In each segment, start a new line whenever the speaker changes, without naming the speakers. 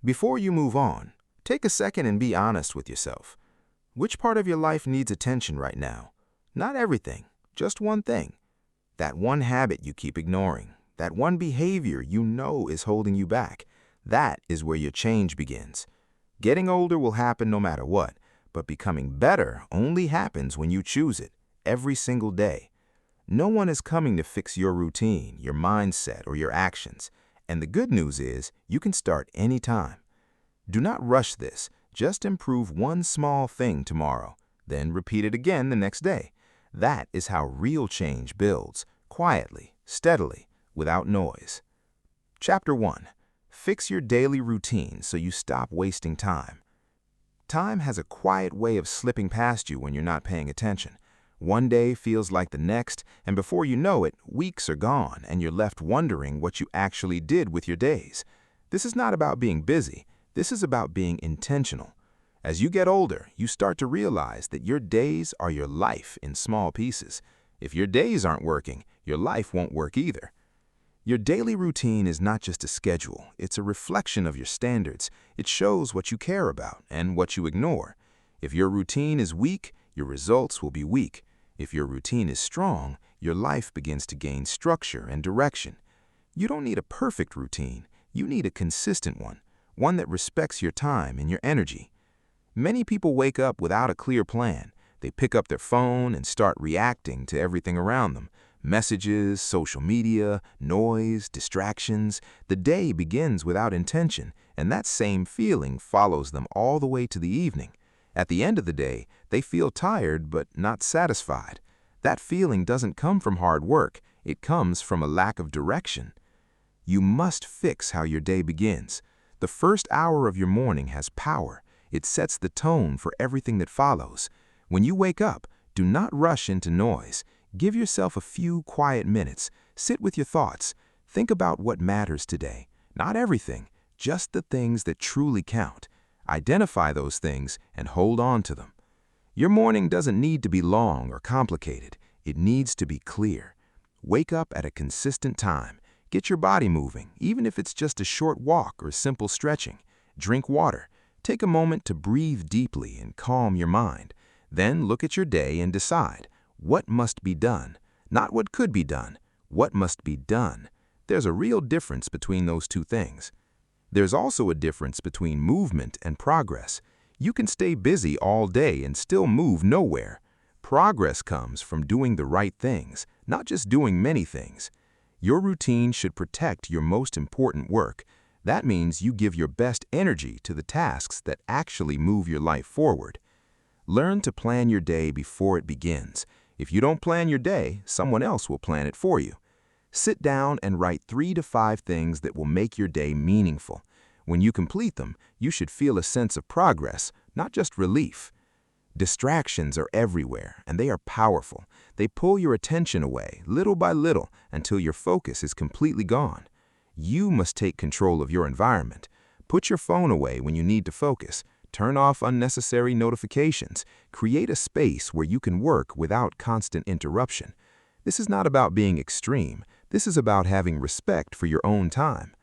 Before you move on, take a second and be honest with yourself. Which part of your life needs attention right now? Not everything, just one thing. That one habit you keep ignoring, that one behavior you know is holding you back. That is where your change begins. Getting older will happen no matter what, but becoming better only happens when you choose it, every single day. No one is coming to fix your routine, your mindset, or your actions. And the good news is, you can start anytime. Do not rush this. Just improve one small thing tomorrow, then repeat it again the next day. That is how real change builds, quietly, steadily, without noise. Chapter 1. Fix your daily routine so you stop wasting time. Time has a quiet way of slipping past you when you're not paying attention. One day feels like the next, and before you know it, weeks are gone, and you're left wondering what you actually did with your days. This is not about being busy. This is about being intentional. As you get older, you start to realize that your days are your life in small pieces. If your days aren't working, your life won't work either. Your daily routine is not just a schedule. It's a reflection of your standards. It shows what you care about and what you ignore. If your routine is weak, your results will be weak. If your routine is strong, your life begins to gain structure and direction. You don't need a perfect routine. You need a consistent one that respects your time and your energy. Many people wake up without a clear plan. They pick up their phone and start reacting to everything around them. Messages, social media, noise, distractions. The day begins without intention, and that same feeling follows them all the way to the evening. At the end of the day, they feel tired but not satisfied. That feeling doesn't come from hard work. It comes from a lack of direction. You must fix how your day begins. The first hour of your morning has power. It sets the tone for everything that follows. When you wake up, do not rush into noise. Give yourself a few quiet minutes. Sit with your thoughts. Think about what matters today. Not everything, just the things that truly count. Identify those things and hold on to them. Your morning doesn't need to be long or complicated. It needs to be clear. Wake up at a consistent time. Get your body moving, even if it's just a short walk or simple stretching. Drink water. Take a moment to breathe deeply and calm your mind. Then look at your day and decide what must be done, not what could be done, what must be done. There's a real difference between those two things. There's also a difference between movement and progress. You can stay busy all day and still move nowhere. Progress comes from doing the right things, not just doing many things. Your routine should protect your most important work. That means you give your best energy to the tasks that actually move your life forward. Learn to plan your day before it begins. If you don't plan your day, someone else will plan it for you. Sit down and write 3 to 5 things that will make your day meaningful. When you complete them, you should feel a sense of progress, not just relief. Distractions are everywhere, and they are powerful. They pull your attention away, little by little, until your focus is completely gone. You must take control of your environment. Put your phone away when you need to focus. Turn off unnecessary notifications. Create a space where you can work without constant interruption. This is not about being extreme. This is about having respect for your own time.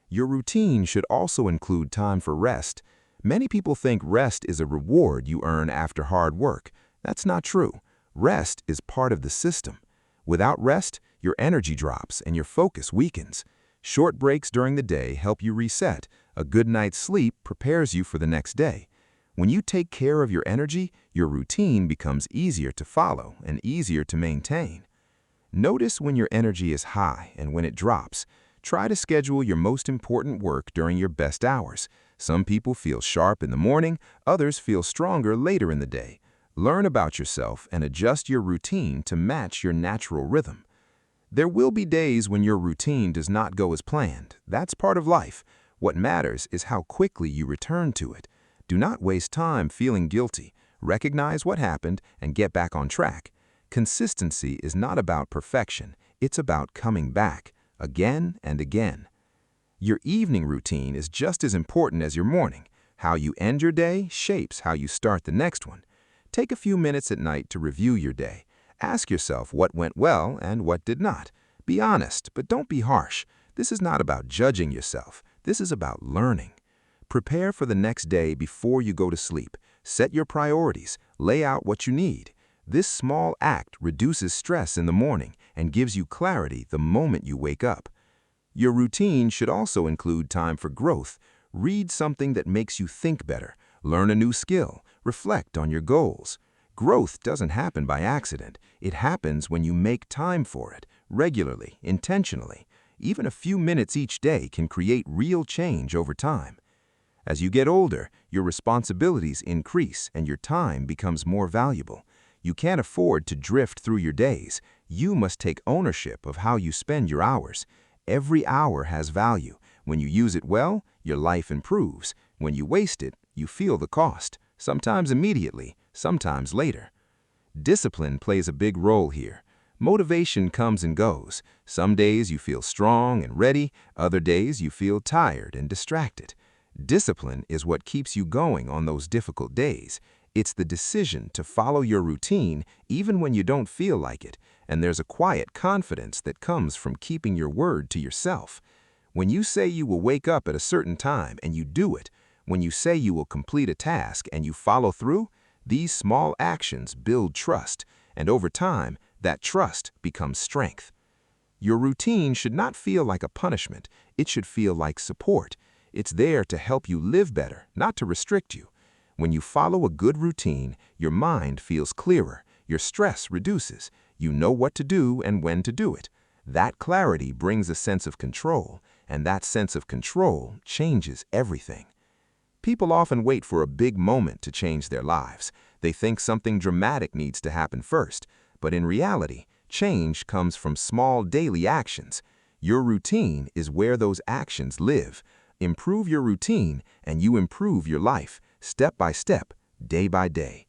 Your routine should also include time for rest. Many people think rest is a reward you earn after hard work. That's not true. Rest is part of the system. Without rest, your energy drops and your focus weakens. Short breaks during the day help you reset. A good night's sleep prepares you for the next day. When you take care of your energy, your routine becomes easier to follow and easier to maintain. Notice when your energy is high and when it drops. Try to schedule your most important work during your best hours. Some people feel sharp in the morning, others feel stronger later in the day. Learn about yourself and adjust your routine to match your natural rhythm. There will be days when your routine does not go as planned. That's part of life. What matters is how quickly you return to it. Do not waste time feeling guilty. Recognize what happened and get back on track. Consistency is not about perfection. It's about coming back, again and again. Your evening routine is just as important as your morning. How you end your day shapes how you start the next one. Take a few minutes at night to review your day. Ask yourself what went well and what did not. Be honest, but don't be harsh. This is not about judging yourself. This is about learning. Prepare for the next day before you go to sleep. Set your priorities. Lay out what you need. This small act reduces stress in the morning and gives you clarity the moment you wake up. Your routine should also include time for growth. Read something that makes you think better. Learn a new skill. Reflect on your goals. Growth doesn't happen by accident. It happens when you make time for it, regularly, intentionally. Even a few minutes each day can create real change over time. As you get older, your responsibilities increase and your time becomes more valuable. You can't afford to drift through your days. You must take ownership of how you spend your hours. Every hour has value. When you use it well, your life improves. When you waste it, you feel the cost, sometimes immediately, sometimes later. Discipline plays a big role here. Motivation comes and goes. Some days you feel strong and ready, other days you feel tired and distracted. Discipline is what keeps you going on those difficult days. It's the decision to follow your routine even when you don't feel like it, and there's a quiet confidence that comes from keeping your word to yourself. When you say you will wake up at a certain time and you do it, when you say you will complete a task and you follow through, these small actions build trust, and over time, that trust becomes strength. Your routine should not feel like a punishment. It should feel like support. It's there to help you live better, not to restrict you. When you follow a good routine, your mind feels clearer, your stress reduces, you know what to do and when to do it. That clarity brings a sense of control, and that sense of control changes everything. People often wait for a big moment to change their lives. They think something dramatic needs to happen first, but in reality, change comes from small daily actions. Your routine is where those actions live. Improve your routine, and you improve your life, step by step, day by day.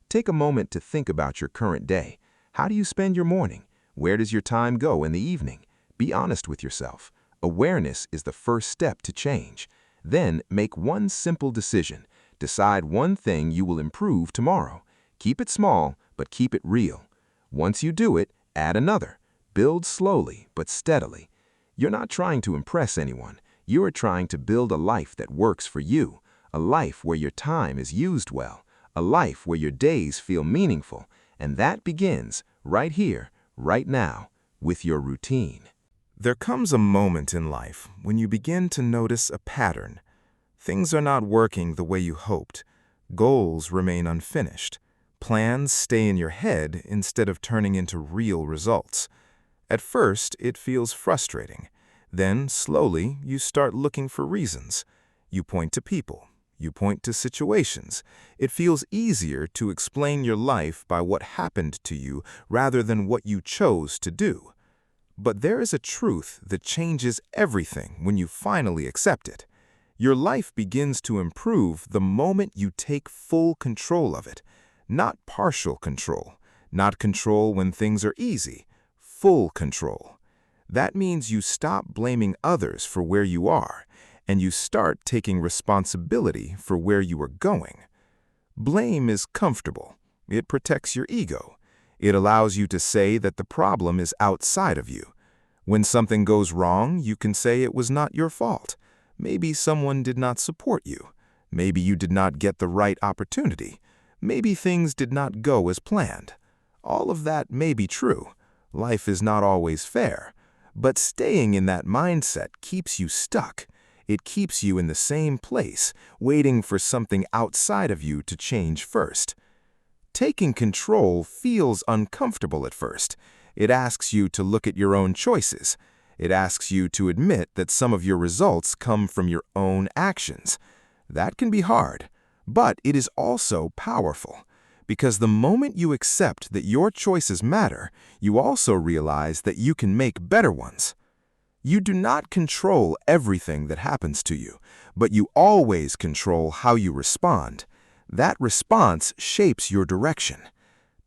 Take a moment to think about your current day. How do you spend your morning? Where does your time go in the evening? Be honest with yourself. Awareness is the first step to change. Then make one simple decision. Decide one thing you will improve tomorrow. Keep it small, but keep it real. Once you do it, add another. Build slowly, but steadily. You're not trying to impress anyone. You are trying to build a life that works for you, a life where your time is used well, a life where your days feel meaningful, and that begins right here, right now, with your routine. There comes a moment in life when you begin to notice a pattern. Things are not working the way you hoped. Goals remain unfinished. Plans stay in your head instead of turning into real results. At first, it feels frustrating. Then, slowly, you start looking for reasons. You point to people. You point to situations. It feels easier to explain your life by what happened to you rather than what you chose to do. But there is a truth that changes everything when you finally accept it. Your life begins to improve the moment you take full control of it. Not partial control. Not control when things are easy. Full control. That means you stop blaming others for where you are, and you start taking responsibility for where you are going. Blame is comfortable. It protects your ego. It allows you to say that the problem is outside of you. When something goes wrong, you can say it was not your fault. Maybe someone did not support you. Maybe you did not get the right opportunity. Maybe things did not go as planned. All of that may be true. Life is not always fair. But staying in that mindset keeps you stuck. It keeps you in the same place, waiting for something outside of you to change first. Taking control feels uncomfortable at first. It asks you to look at your own choices. It asks you to admit that some of your results come from your own actions. That can be hard, but it is also powerful. Because the moment you accept that your choices matter, you also realize that you can make better ones. You do not control everything that happens to you, but you always control how you respond. That response shapes your direction.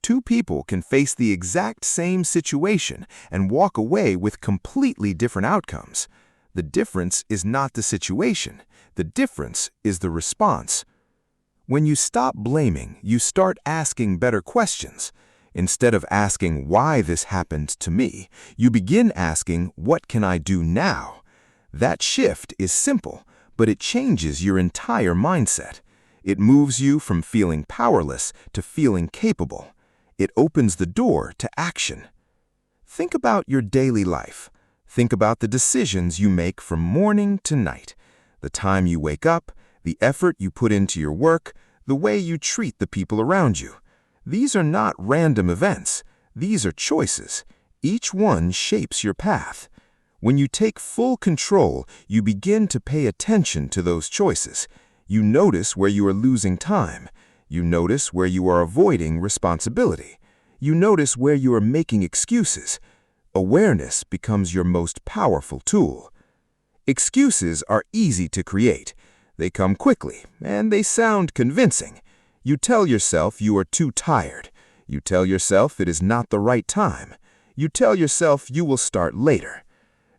Two people can face the exact same situation and walk away with completely different outcomes. The difference is not the situation. The difference is the response. When you stop blaming, you start asking better questions. Instead of asking why this happened to me, you begin asking what can I do now? That shift is simple,
but it changes your entire mindset. It moves you from feeling powerless to feeling capable. It opens the door to action. Think about your daily life. Think about the decisions you make from morning to night, the time you wake up, the effort you put into your work, the way you treat the people around you. These are not random events. These are choices. Each one shapes your path. When you take full control, you begin to pay attention to those choices. You notice where you are losing time. You notice where you are avoiding responsibility. You notice where you are making excuses. Awareness becomes your most powerful tool. Excuses are easy to create. They come quickly, and they sound convincing. You tell yourself you are too tired. You tell yourself it is not the right time. You tell yourself you will start later.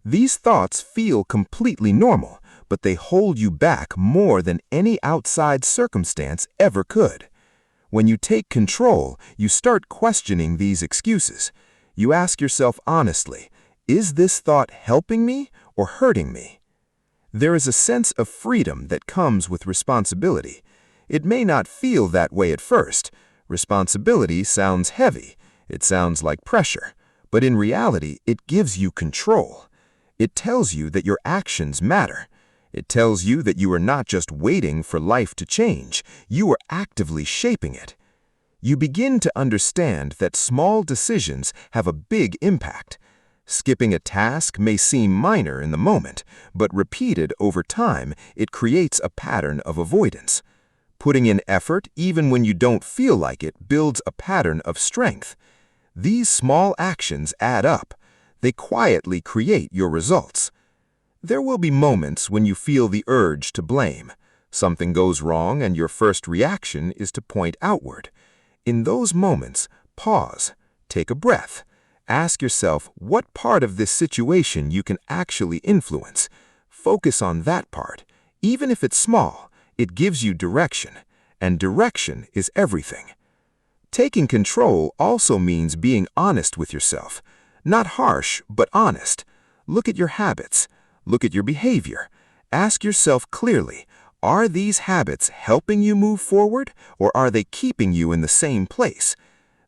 These thoughts feel completely normal, but they hold you back more than any outside circumstance ever could. When you take control, you start questioning these excuses. You ask yourself honestly, is this thought helping me or hurting me? There is a sense of freedom that comes with responsibility. It may not feel that way at first. Responsibility sounds heavy. It sounds like pressure. But in reality, it gives you control. It tells you that your actions matter. It tells you that you are not just waiting for life to change. You are actively shaping it. You begin to understand that small decisions have a big impact. Skipping a task may seem minor in the moment, but repeated over time, it creates a pattern of avoidance. Putting in effort, even when you don't feel like it, builds a pattern of strength. These small actions add up. They quietly create your results. There will be moments when you feel the urge to blame. Something goes wrong and your first reaction is to point outward. In those moments, pause, take a breath. Ask yourself what part of this situation you can actually influence. Focus on that part. Even if it's small, it gives you direction, and direction is everything. Taking control also means being honest with yourself. Not harsh, but honest. Look at your habits. Look at your behavior. Ask yourself clearly, are these habits helping you move forward, or are they keeping you in the same place?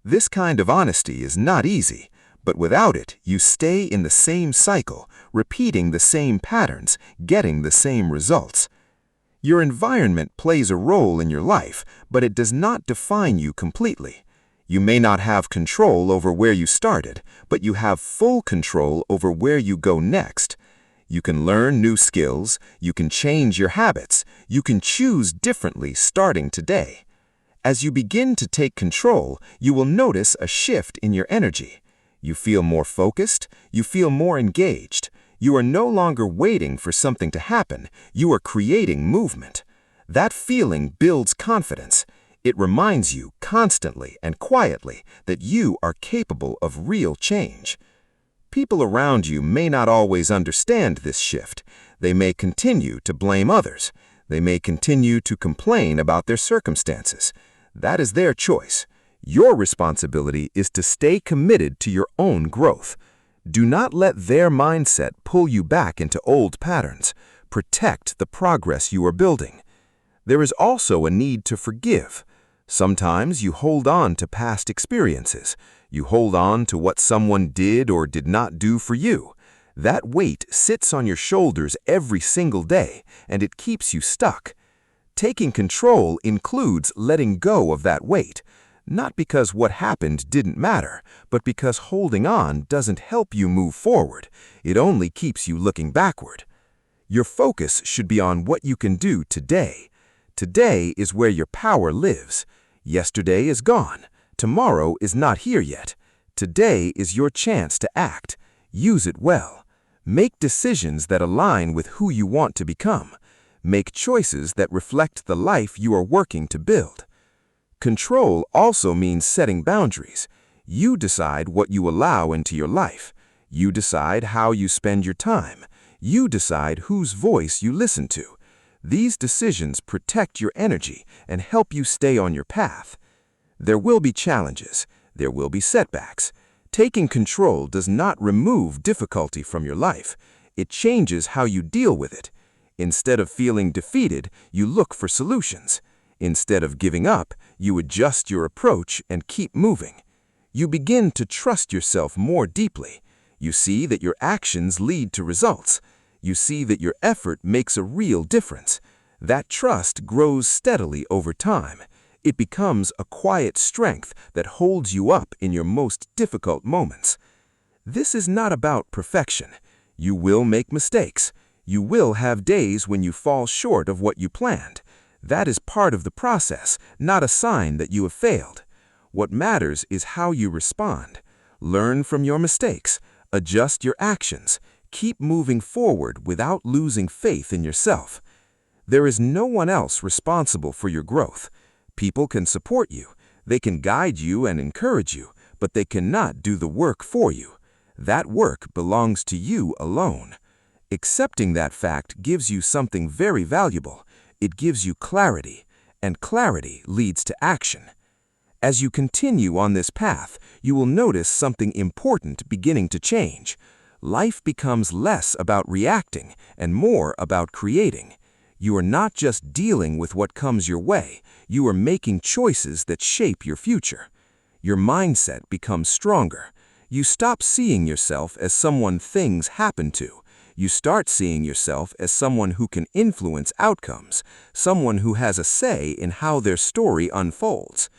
This kind of honesty is not easy, but without it, you stay in the same cycle, repeating the same patterns, getting the same results. Your environment plays a role in your life, but it does not define you completely. You may not have control over where you started, but you have full control over where you go next. You can learn new skills, you can change your habits, you can choose differently starting today. As you begin to take control, you will notice a shift in your energy. You feel more focused, you feel more engaged. You are no longer waiting for something to happen, you are creating movement. That feeling builds confidence. It reminds you constantly and quietly that you are capable of real change. People around you may not always understand this shift. They may continue to blame others. They may continue to complain about their circumstances. That is their choice. Your responsibility is to stay committed to your own growth. Do not let their mindset pull you back into old patterns. Protect the progress you are building. There is also a need to forgive. Sometimes you hold on to past experiences. You hold on to what someone did or did not do for you. That weight sits on your shoulders every single day, and it keeps you stuck. Taking control includes letting go of that weight, not because what happened didn't matter, but because holding on doesn't help you move forward. It only keeps you looking backward. Your focus should be on what you can do today. Today is where your power lives. Yesterday is gone. Tomorrow is not here yet. Today is your chance to act. Use it well. Make decisions that align with who you want to become. Make choices that reflect the life you are working to build. Control also means setting boundaries. You decide what you allow into your life. You decide how you spend your time. You decide whose voice you listen to. These decisions protect your energy and help you stay on your path. There will be challenges. There will be setbacks. Taking control does not remove difficulty from your life. It changes how you deal with it. Instead of feeling defeated, you look for solutions. Instead of giving up, you adjust your approach and keep moving. You begin to trust yourself more deeply. You see that your actions lead to results. You see that your effort makes a real difference. That trust grows steadily over time. It becomes a quiet strength that holds you up in your most difficult moments. This is not about perfection. You will make mistakes. You will have days when you fall short of what you planned. That is part of the process, not a sign that you have failed. What matters is how you respond. Learn from your mistakes. Adjust your actions. Keep moving forward without losing faith in yourself. There is no one else responsible for your growth. People can support you. They can guide you and encourage you, but they cannot do the work for you. That work belongs to you alone. Accepting that fact gives you something very valuable. It gives you clarity, and clarity leads to action. As you continue on this path, you will notice something important beginning to change. Life becomes less about reacting and more about creating. You are not just dealing with what comes your way, you are making choices that shape your future. Your mindset becomes stronger. You stop seeing yourself as someone things happen to. You start seeing yourself as someone who can influence outcomes, someone who has a say in how their story unfolds.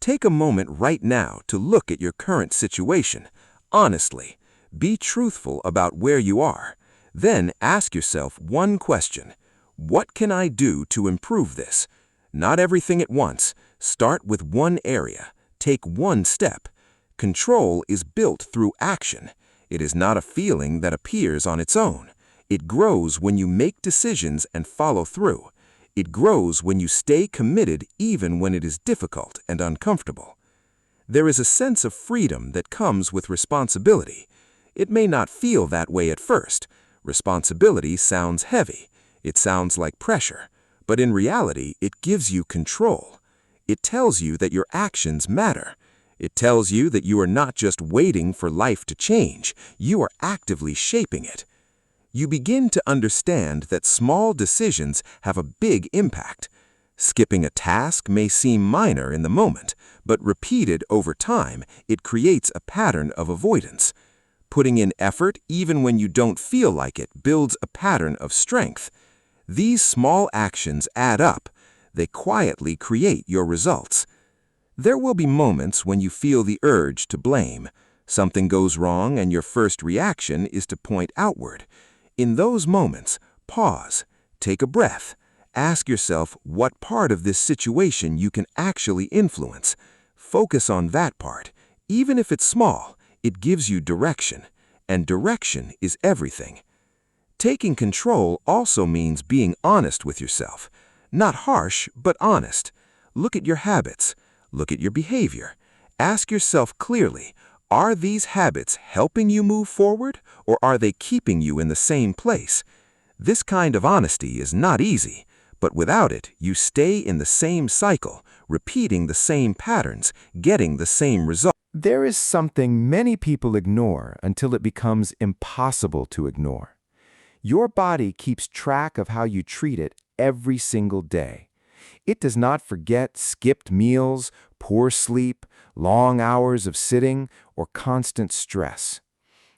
Take a moment right now to look at your current situation. Honestly, be truthful about where you are. Then ask yourself one question. What can I do to improve this? Not everything at once. Start with one area. Take one step. Control is built through action. It is not a feeling that appears on its own. It grows when you make decisions and follow through. It grows when you stay committed even when it is difficult and uncomfortable. There is a sense of freedom that comes with responsibility. It may not feel that way at first. Responsibility sounds heavy. It sounds like pressure. But in reality, it gives you control. It tells you that your actions matter. It tells you that you are not just waiting for life to change, you are actively shaping it. You begin to understand that small decisions have a big impact. Skipping a task may seem minor in the moment, but repeated over time, it creates a pattern of avoidance. Putting in effort even when you don't feel like it builds a pattern of strength. These small actions add up. They quietly create your results. There will be moments when you feel the urge to blame. Something goes wrong and your first reaction is to point outward. In those moments, pause, take a breath. Ask yourself what part of this situation you can actually influence. Focus on that part. Even if it's small, it gives you direction. And direction is everything. Taking control also means being honest with yourself. Not harsh, but honest. Look at your habits. Look at your behavior. Ask yourself clearly, are these habits helping you move forward, or are they keeping you in the same place? This kind of honesty is not easy, but without it, you stay in the same cycle, repeating the same patterns, getting the same results.
There is something many people ignore until it becomes impossible to ignore. Your body keeps track of how you treat it every single day. It does not forget skipped meals, poor sleep, long hours of sitting, or constant stress.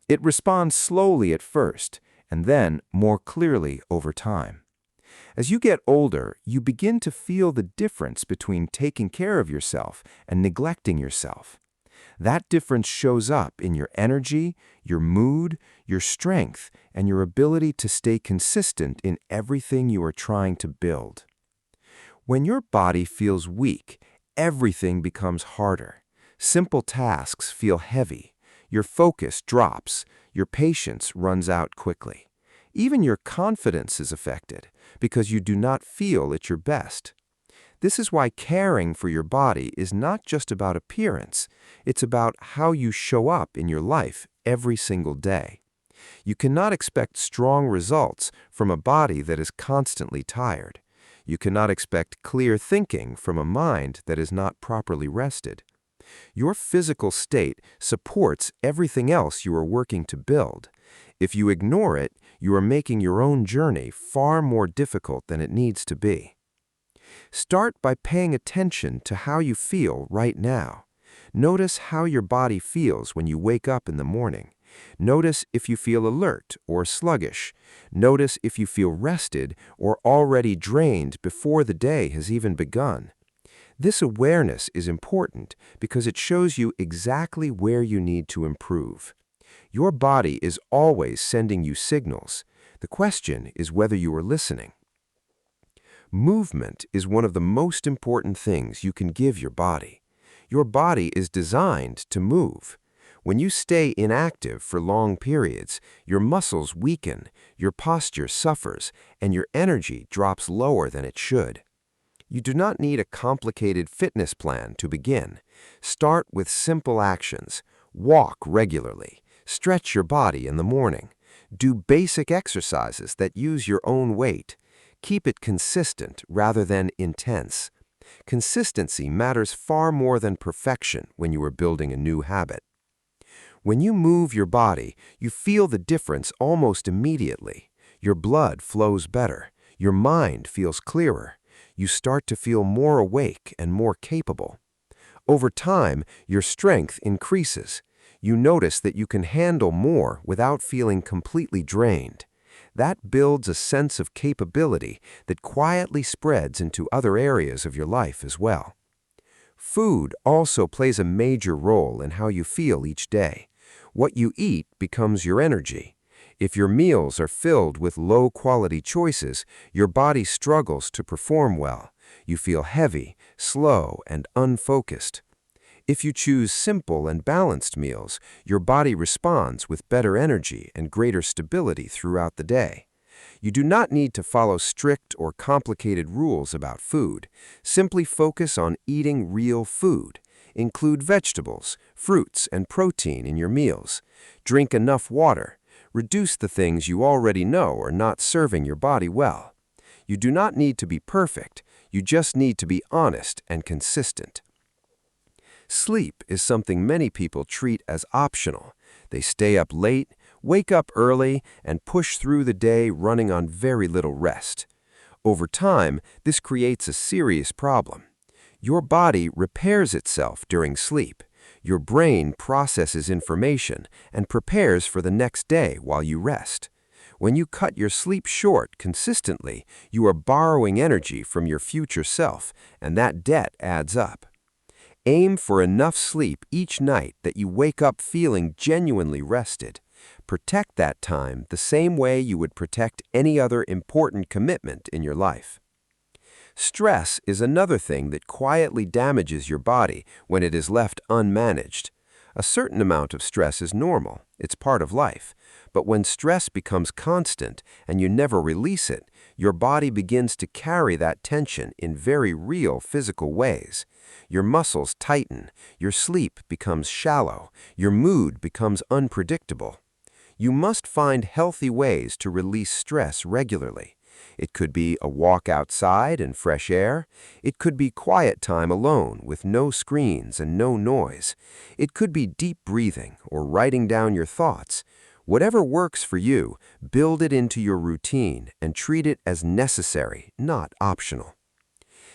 It responds slowly at first, and then more clearly over time. As you get older, you begin to feel the difference between taking care of yourself and neglecting yourself. That difference shows up in your energy, your mood, your strength, and your ability to stay consistent in everything you are trying to build. When your body feels weak, everything becomes harder. Simple tasks feel heavy. Your focus drops. Your patience runs out quickly. Even your confidence is affected because you do not feel at your best. This is why caring for your body is not just about appearance. It's about how you show up in your life every single day. You cannot expect strong results from a body that is constantly tired. You cannot expect clear thinking from a mind that is not properly rested.
Your physical state supports everything else you are working to build. If you ignore it, you are making your own journey far more difficult than it needs to be. Start by paying attention to how you feel right now. Notice how your body feels when you wake up in the morning. Notice if you feel alert or sluggish. Notice if you feel rested or already drained before the day has even begun. This awareness is important because it shows you exactly where you need to improve. Your body is always sending you signals. The question is whether you are listening. Movement is one of the most important things you can give your body. Your body is designed to move. When you stay inactive for long periods, your muscles weaken, your posture suffers, and your energy drops lower than it should. You do not need a complicated fitness plan to begin. Start with simple actions. Walk regularly. Stretch your body in the morning. Do basic exercises that use your own weight. Keep it consistent rather than intense. Consistency matters far more than perfection when you are building a new habit. When you move your body, you feel the difference almost immediately. Your blood flows better. Your mind feels clearer. You start to feel more awake and more capable. Over time, your strength increases. You notice that you can handle more without feeling completely drained. That builds a sense of capability that quietly spreads into other areas of your life as well. Food also plays a major role in how you feel each day. What you eat becomes your energy. If your meals are filled with low-quality choices, your body struggles to perform well. You feel heavy, slow, and unfocused. If you choose simple and balanced meals, your body responds with better energy and greater stability throughout the day. You do not need to follow strict or complicated rules about food. Simply focus on eating real food. Include vegetables, fruits, and protein in your meals. Drink enough water. Reduce the things you already know are not serving your body well. You do not need to be perfect. You just need to be honest and consistent. Sleep is something many people treat as optional. They stay up late, wake up early, and push through the day running on very little rest. Over time, this creates a serious problem. Your body repairs itself during sleep. Your brain processes information and prepares for the next day while you rest. When you cut your sleep short consistently, you are borrowing energy from your future self, and that debt adds up. Aim for enough sleep each night that you wake up feeling genuinely rested. Protect that time the same way you would protect any other important commitment in your life. Stress is another thing that quietly damages your body when it is left unmanaged. A certain amount of stress is normal, it's part of life. But when stress becomes constant and you never release it, your body begins to carry that tension in very real physical ways. Your muscles tighten, your sleep becomes shallow, your mood becomes unpredictable. You must find healthy ways to release stress regularly. It could be a walk outside in fresh air. It could be quiet time alone with no screens and no noise. It could be deep breathing or writing down your thoughts. Whatever works for you, build it into your routine and treat it as necessary, not optional.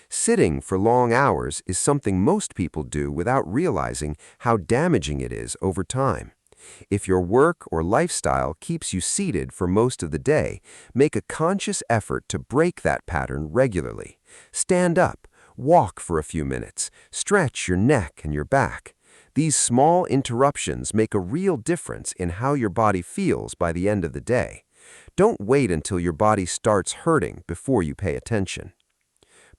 Sitting for long hours is something most people do without realizing how damaging it is over time. If your work or lifestyle keeps you seated for most of the day, make a conscious effort to break that pattern regularly. Stand up, walk for a few minutes, stretch your neck and your back. These small interruptions make a real difference in how your body feels by the end of the day. Don't wait until your body starts hurting before you pay attention.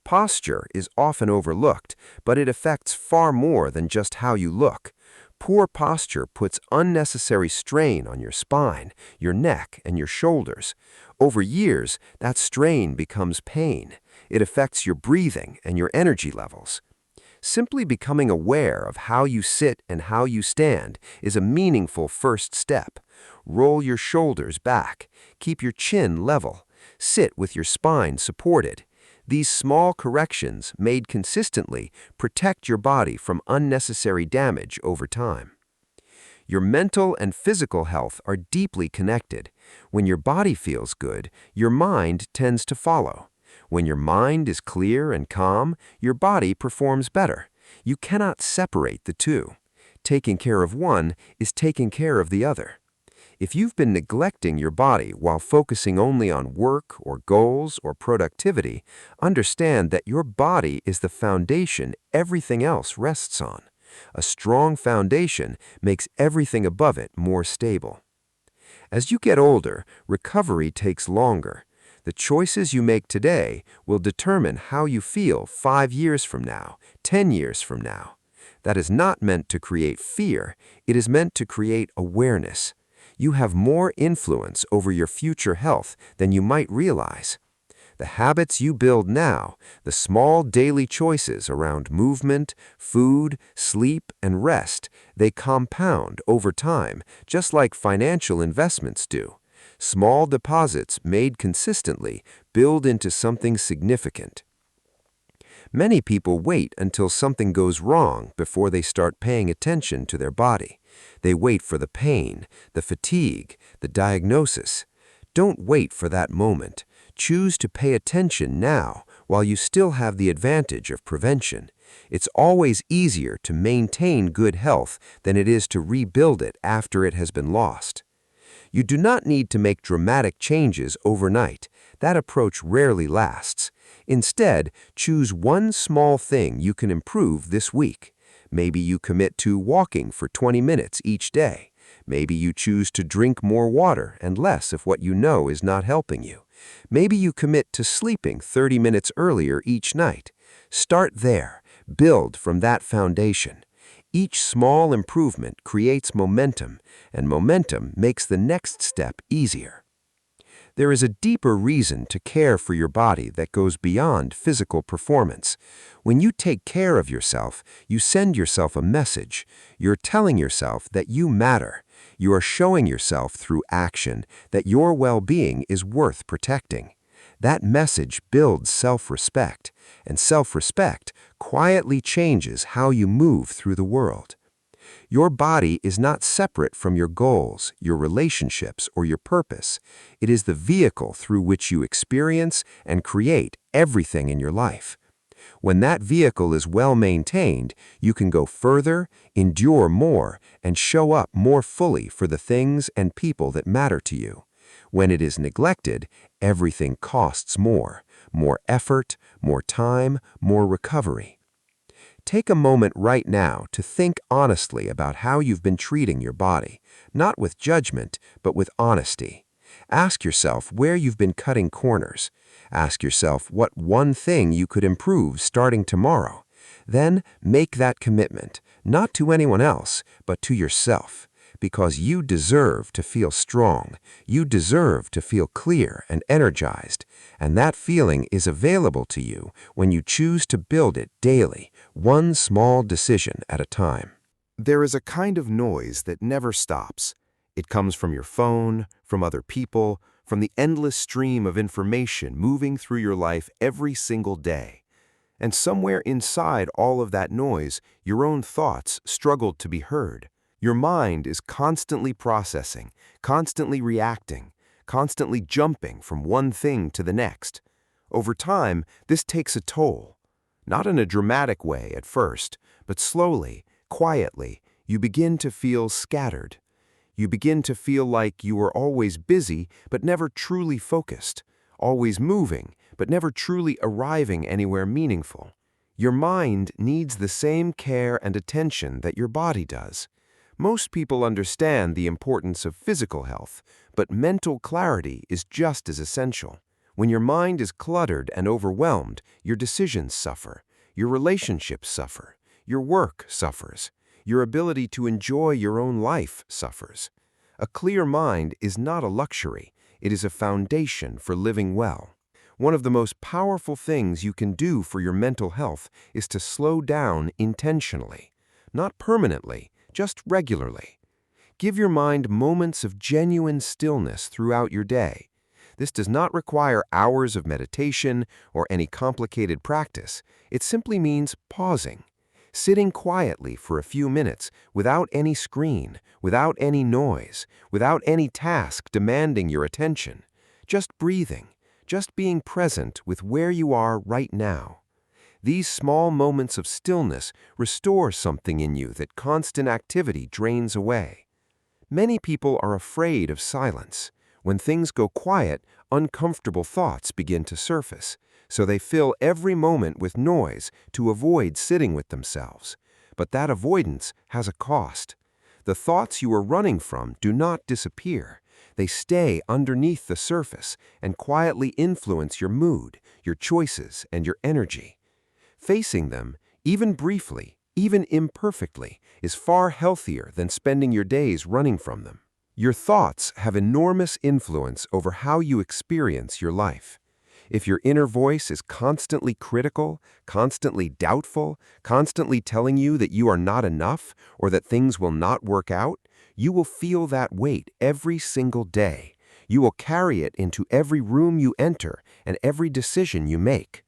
Posture is often overlooked, but it affects far more than just how you look. Poor posture puts unnecessary strain on your spine, your neck, and your shoulders. Over years, that strain becomes pain. It affects your breathing and your energy levels. Simply becoming aware of how you sit and how you stand is a meaningful first step. Roll your shoulders back. Keep your chin level. Sit with your spine supported. These small corrections, made consistently, protect your body from unnecessary damage over time. Your mental and physical health are deeply connected. When your body feels good, your mind tends to follow. When your mind is clear and calm, your body performs better. You cannot separate the two. Taking care of one is taking care of the other. If you've been neglecting your body while focusing only on work or goals or productivity, understand that your body is the foundation everything else rests on. A strong foundation makes everything above it more stable. As you get older, recovery takes longer. The choices you make today will determine how you feel 5 years from now, 10 years from now. That is not meant to create fear. It is meant to create awareness. You have more influence over your future health than you might realize. The habits you build now, the small daily choices around movement, food, sleep, and rest, they compound over time, just like financial investments do. Small deposits made consistently build into something significant. Many people wait until something goes wrong before they start paying attention to their body. They wait for the pain, the fatigue, the diagnosis. Don't wait for that moment. Choose to pay attention now while you still have the advantage of prevention. It's always easier to maintain good health than it is to rebuild it after it has been lost. You do not need to make dramatic changes overnight. That approach rarely lasts. Instead, choose one small thing you can improve this week. Maybe you commit to walking for 20 minutes each day. Maybe you choose to drink more water and less of what you know is not helping you. Maybe you commit to sleeping 30 minutes earlier each night. Start there. Build from that foundation. Each small improvement creates momentum, and momentum makes the next step easier. There is a deeper reason to care for your body that goes beyond physical performance. When you take care of yourself, you send yourself a message. You're telling yourself that you matter. You are showing yourself through action that your well-being is worth protecting. That message builds self-respect, and self-respect quietly changes how you move through the world. Your body is not separate from your goals, your relationships, or your purpose. It is the vehicle through which you experience and create everything in your life. When that vehicle is well maintained, you can go further, endure more, and show up more fully for the things and people that matter to you. When it is neglected, everything costs more effort, more time, more recovery. Take a moment right now to think honestly about how you've been treating your body, not with judgment, but with honesty. Ask yourself where you've been cutting corners. Ask yourself what one thing you could improve starting tomorrow. Then make that commitment, not to anyone else, but to yourself. Because you deserve to feel strong. You deserve to feel clear and energized. And that feeling is available to you when you choose to build it daily, one small decision at a time.
There is a kind of noise that never stops. It comes from your phone, from other people, from the endless stream of information moving through your life every single day. And somewhere inside all of that noise, your own thoughts struggle to be heard. Your mind is constantly processing, constantly reacting, constantly jumping from one thing to the next. Over time, this takes a toll. Not in a dramatic way at first, but slowly, quietly, you begin to feel scattered. You begin to feel like you are always busy but never truly focused, always moving but never truly arriving anywhere meaningful. Your mind needs the same care and attention that your body does. Most people understand the importance of physical health, but mental clarity is just as essential. When your mind is cluttered and overwhelmed, your decisions suffer, your relationships suffer, your work suffers, your ability to enjoy your own life suffers. A clear mind is not a luxury, it is a foundation for living well. One of the most powerful things you can do for your mental health is to slow down intentionally, not permanently, just regularly. Give your mind moments of genuine stillness throughout your day.
This does not require hours of meditation or any complicated practice. It simply means pausing, sitting quietly for a few minutes without any screen, without any noise, without any task demanding your attention, just breathing, just being present with where you are right now. These small moments of stillness restore something in you that constant activity drains away. Many people are afraid of silence. When things go quiet, uncomfortable thoughts begin to surface, so they fill every moment with noise to avoid sitting with themselves. But that avoidance has a cost. The thoughts you are running from do not disappear. They stay underneath the surface and quietly influence your mood, your choices, and your energy. Facing them, even briefly, even imperfectly, is far healthier than spending your days running from them. Your thoughts have enormous influence over how you experience your life. If your inner voice is constantly critical, constantly doubtful, constantly telling you that you are not enough or that things will not work out, you will feel that weight every single day. You will carry it into every room you enter and every decision you make.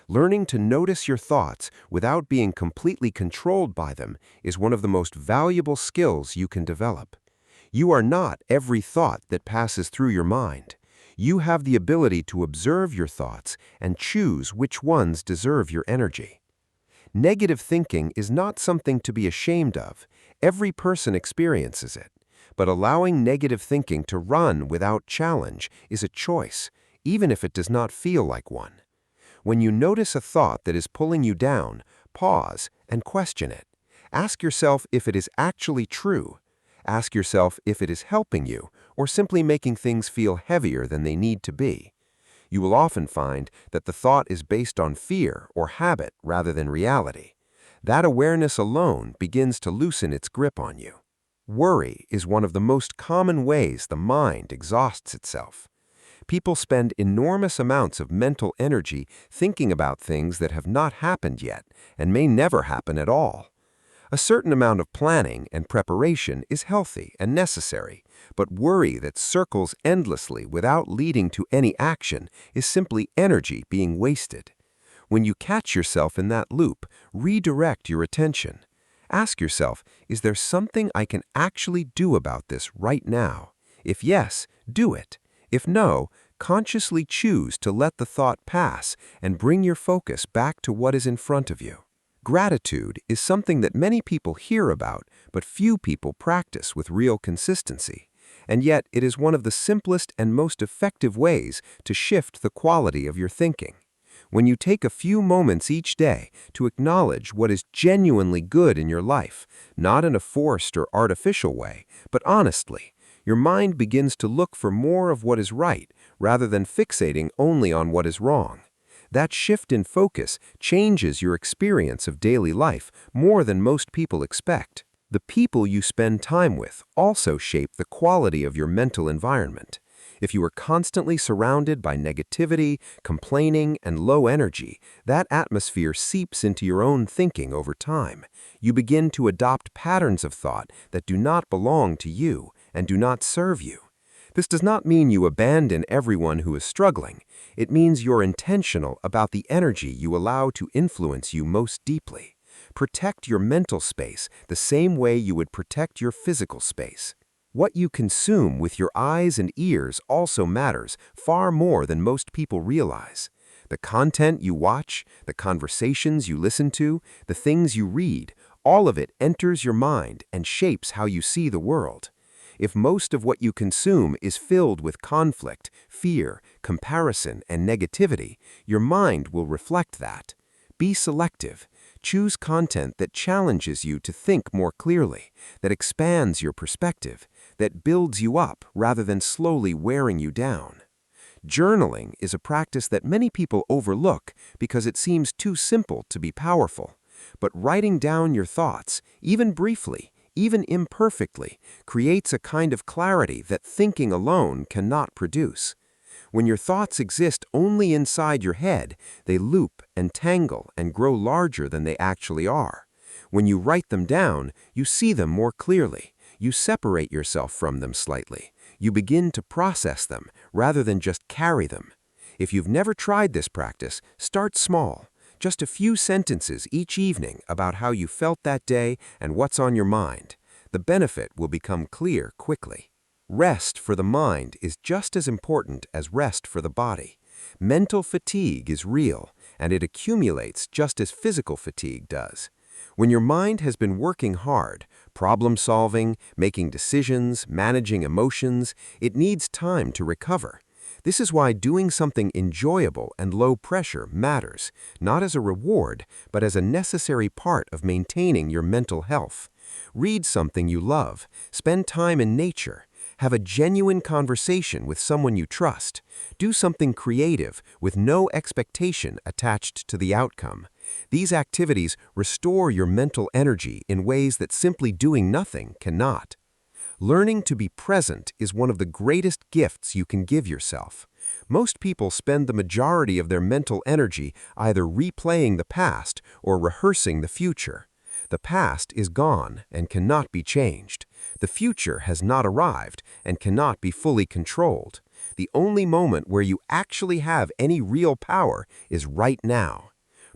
Learning to notice your thoughts without being completely controlled by them is one of the most valuable skills you can develop. You are not every thought that passes through your mind. You have the ability to observe your thoughts and choose which ones deserve your energy. Negative thinking is not something to be ashamed of. Every person experiences it. But allowing negative thinking to run without challenge is a choice, even if it does not feel like one. When you notice a thought that is pulling you down, pause and question it. Ask yourself if it is actually true. Ask yourself if it is helping you or simply making things feel heavier than they need to be. You will often find that the thought is based on fear or habit rather than reality. That awareness alone begins to loosen its grip on you. Worry is one of the most common ways the mind exhausts itself. People spend enormous amounts of mental energy thinking about things that have not happened yet and may never happen at all. A certain amount of planning and preparation is healthy and necessary, but worry that circles endlessly without leading to any action is simply energy being wasted. When you catch yourself in that loop, redirect your attention. Ask yourself, is there something I can actually do about this right now? If yes, do it. If no, consciously choose to let the thought pass and bring your focus back to what is in front of you. Gratitude is something that many people hear about, but few people practice with real consistency. And yet, it is one of the simplest and most effective ways to shift the quality of your thinking. When you take a few moments each day to acknowledge what is genuinely good in your life, not in a forced or artificial way, but honestly, your mind begins to look for more of what is right rather than fixating only on what is wrong. That shift in focus changes your experience of daily life more than most people expect. The people you spend time with also shape the quality of your mental environment. If you are constantly surrounded by negativity, complaining, and low energy, that atmosphere seeps into your own thinking over time. You begin to adopt patterns of thought that do not belong to you and do not serve you. This does not mean you abandon everyone who is struggling. It means you're intentional about the energy you allow to influence you most deeply. Protect your mental space the same way you would protect your physical space. What you consume with your eyes and ears also matters far more than most people realize. The content you watch, the conversations you listen to, the things you read, all of it enters your mind and shapes how you see the world. If most of what you consume is filled with conflict, fear, comparison, and negativity, your mind will reflect that. Be selective. Choose content that challenges you to think more clearly, that expands your perspective, that builds you up rather than slowly wearing you down. Journaling is a practice that many people overlook because it seems too simple to be powerful. But writing down your thoughts, even briefly, even imperfectly, creates a kind of clarity that thinking alone cannot produce. When your thoughts exist only inside your head, they loop and tangle and grow larger than they actually are. When you write them down, you see them more clearly.
You separate yourself from them slightly. You begin to process them rather than just carry them. If you've never tried this practice, start small. Just a few sentences each evening about how you felt that day and what's on your mind. The benefit will become clear quickly. Rest for the mind is just as important as rest for the body. Mental fatigue is real, and it accumulates just as physical fatigue does. When your mind has been working hard, problem solving, making decisions, managing emotions, it needs time to recover. This is why doing something enjoyable and low pressure matters, not as a reward, but as a necessary part of maintaining your mental health. Read something you love, spend time in nature, have a genuine conversation with someone you trust, do something creative with no expectation attached to the outcome. These activities restore your mental energy in ways that simply doing nothing cannot. Learning to be present is one of the greatest gifts you can give yourself. Most people spend the majority of their mental energy either replaying the past or rehearsing the future. The past is gone and cannot be changed. The future has not arrived and cannot be fully controlled. The only moment where you actually have any real power is right now.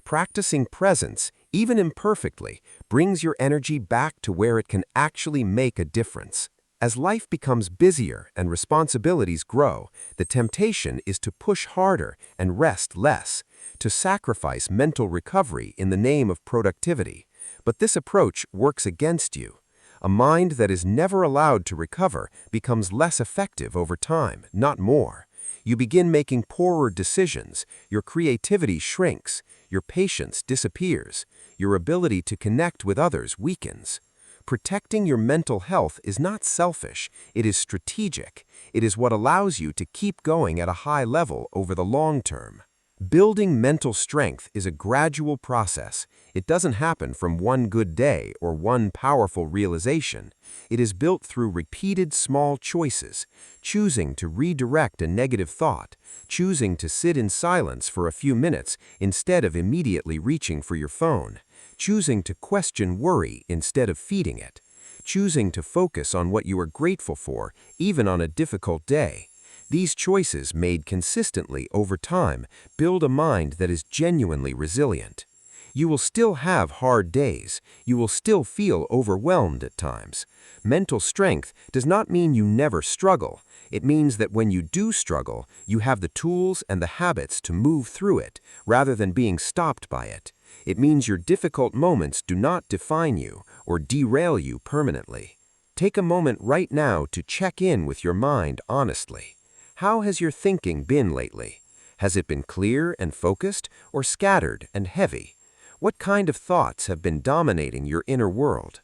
Practicing presence, even imperfectly, brings your energy back to where it can actually make a difference. As life becomes busier and responsibilities grow, the temptation is to push harder and rest less, to sacrifice mental recovery in the name of productivity. But this approach works against you. A mind that is never allowed to recover becomes less effective over time, not more. You begin making poorer decisions, your creativity shrinks, your patience disappears, your ability to connect with others weakens. Protecting your mental health is not selfish, it is strategic. It is what allows you to keep going at a high level over the long term. Building mental strength is a gradual process. It doesn't happen from one good day or one powerful realization. It is built through repeated small choices, choosing to redirect a negative thought, choosing to sit in silence for a few minutes instead of immediately reaching for your phone, choosing to question worry instead of feeding it, choosing to focus on what you are grateful for, even on a difficult day. These choices, made consistently over time, build a mind that is genuinely resilient. You will still have hard days. You will still feel overwhelmed at times. Mental strength does not mean you never struggle. It means that when you do struggle, you have the tools and the habits to move through it, rather than being stopped by it. It means your difficult moments do not define you or derail you permanently. Take a moment right now to check in with your mind honestly. How has your thinking been lately? Has it been clear and focused, or scattered and heavy? What kind of thoughts have been dominating your inner world?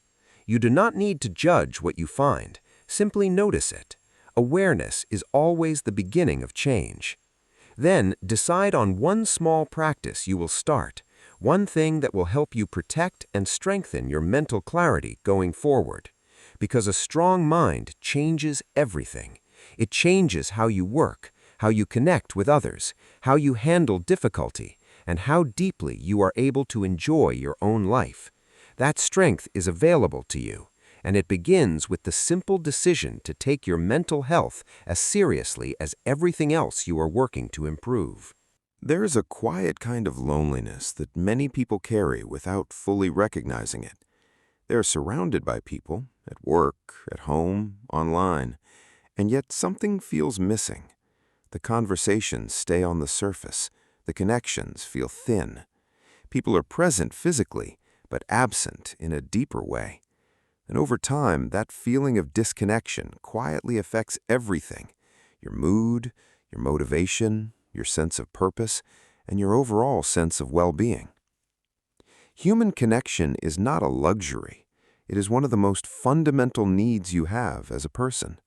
You do not need to judge what you find. Simply notice it. Awareness is always the beginning of change. Then decide on one small practice you will start, one thing that will help you protect and strengthen your mental clarity going forward. Because a strong mind changes everything. It changes how you work, how you connect with others, how you handle difficulty, and how deeply you are able to enjoy your own life. That strength is available to you, and it begins with the simple decision to take your mental health as seriously as everything else you are working to improve.
There is a quiet kind of loneliness that many people carry without fully recognizing it. They are surrounded by people, at work, at home, online, and yet something feels missing. The conversations stay on the surface. The connections feel thin. People are present physically, but absent in a deeper way. And over time, that feeling of disconnection quietly affects everything: your mood, your motivation, your sense of purpose, and your overall sense of well-being. Human connection is not a luxury. It is one of the most fundamental needs you have as a person.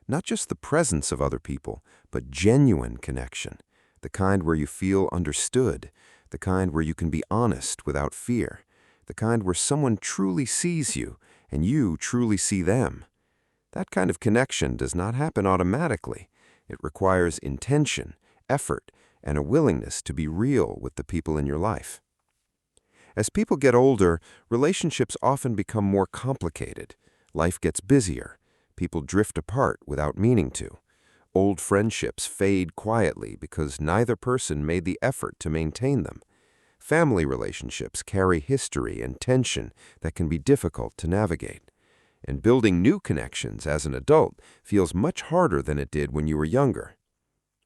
Not just the presence of other people, but genuine connection, the kind where you feel understood, the kind where you can be honest without fear, the kind where someone truly sees you and you truly see them. That kind of connection does not happen automatically. It requires intention, effort, and a willingness to be real with the people in your life. As people get older, relationships often become more complicated.
Life gets busier. People drift apart without meaning to. Old friendships fade quietly because neither person made the effort to maintain them. Family relationships carry history and tension that can be difficult to navigate. And building new connections as an adult feels much harder than it did when you were younger.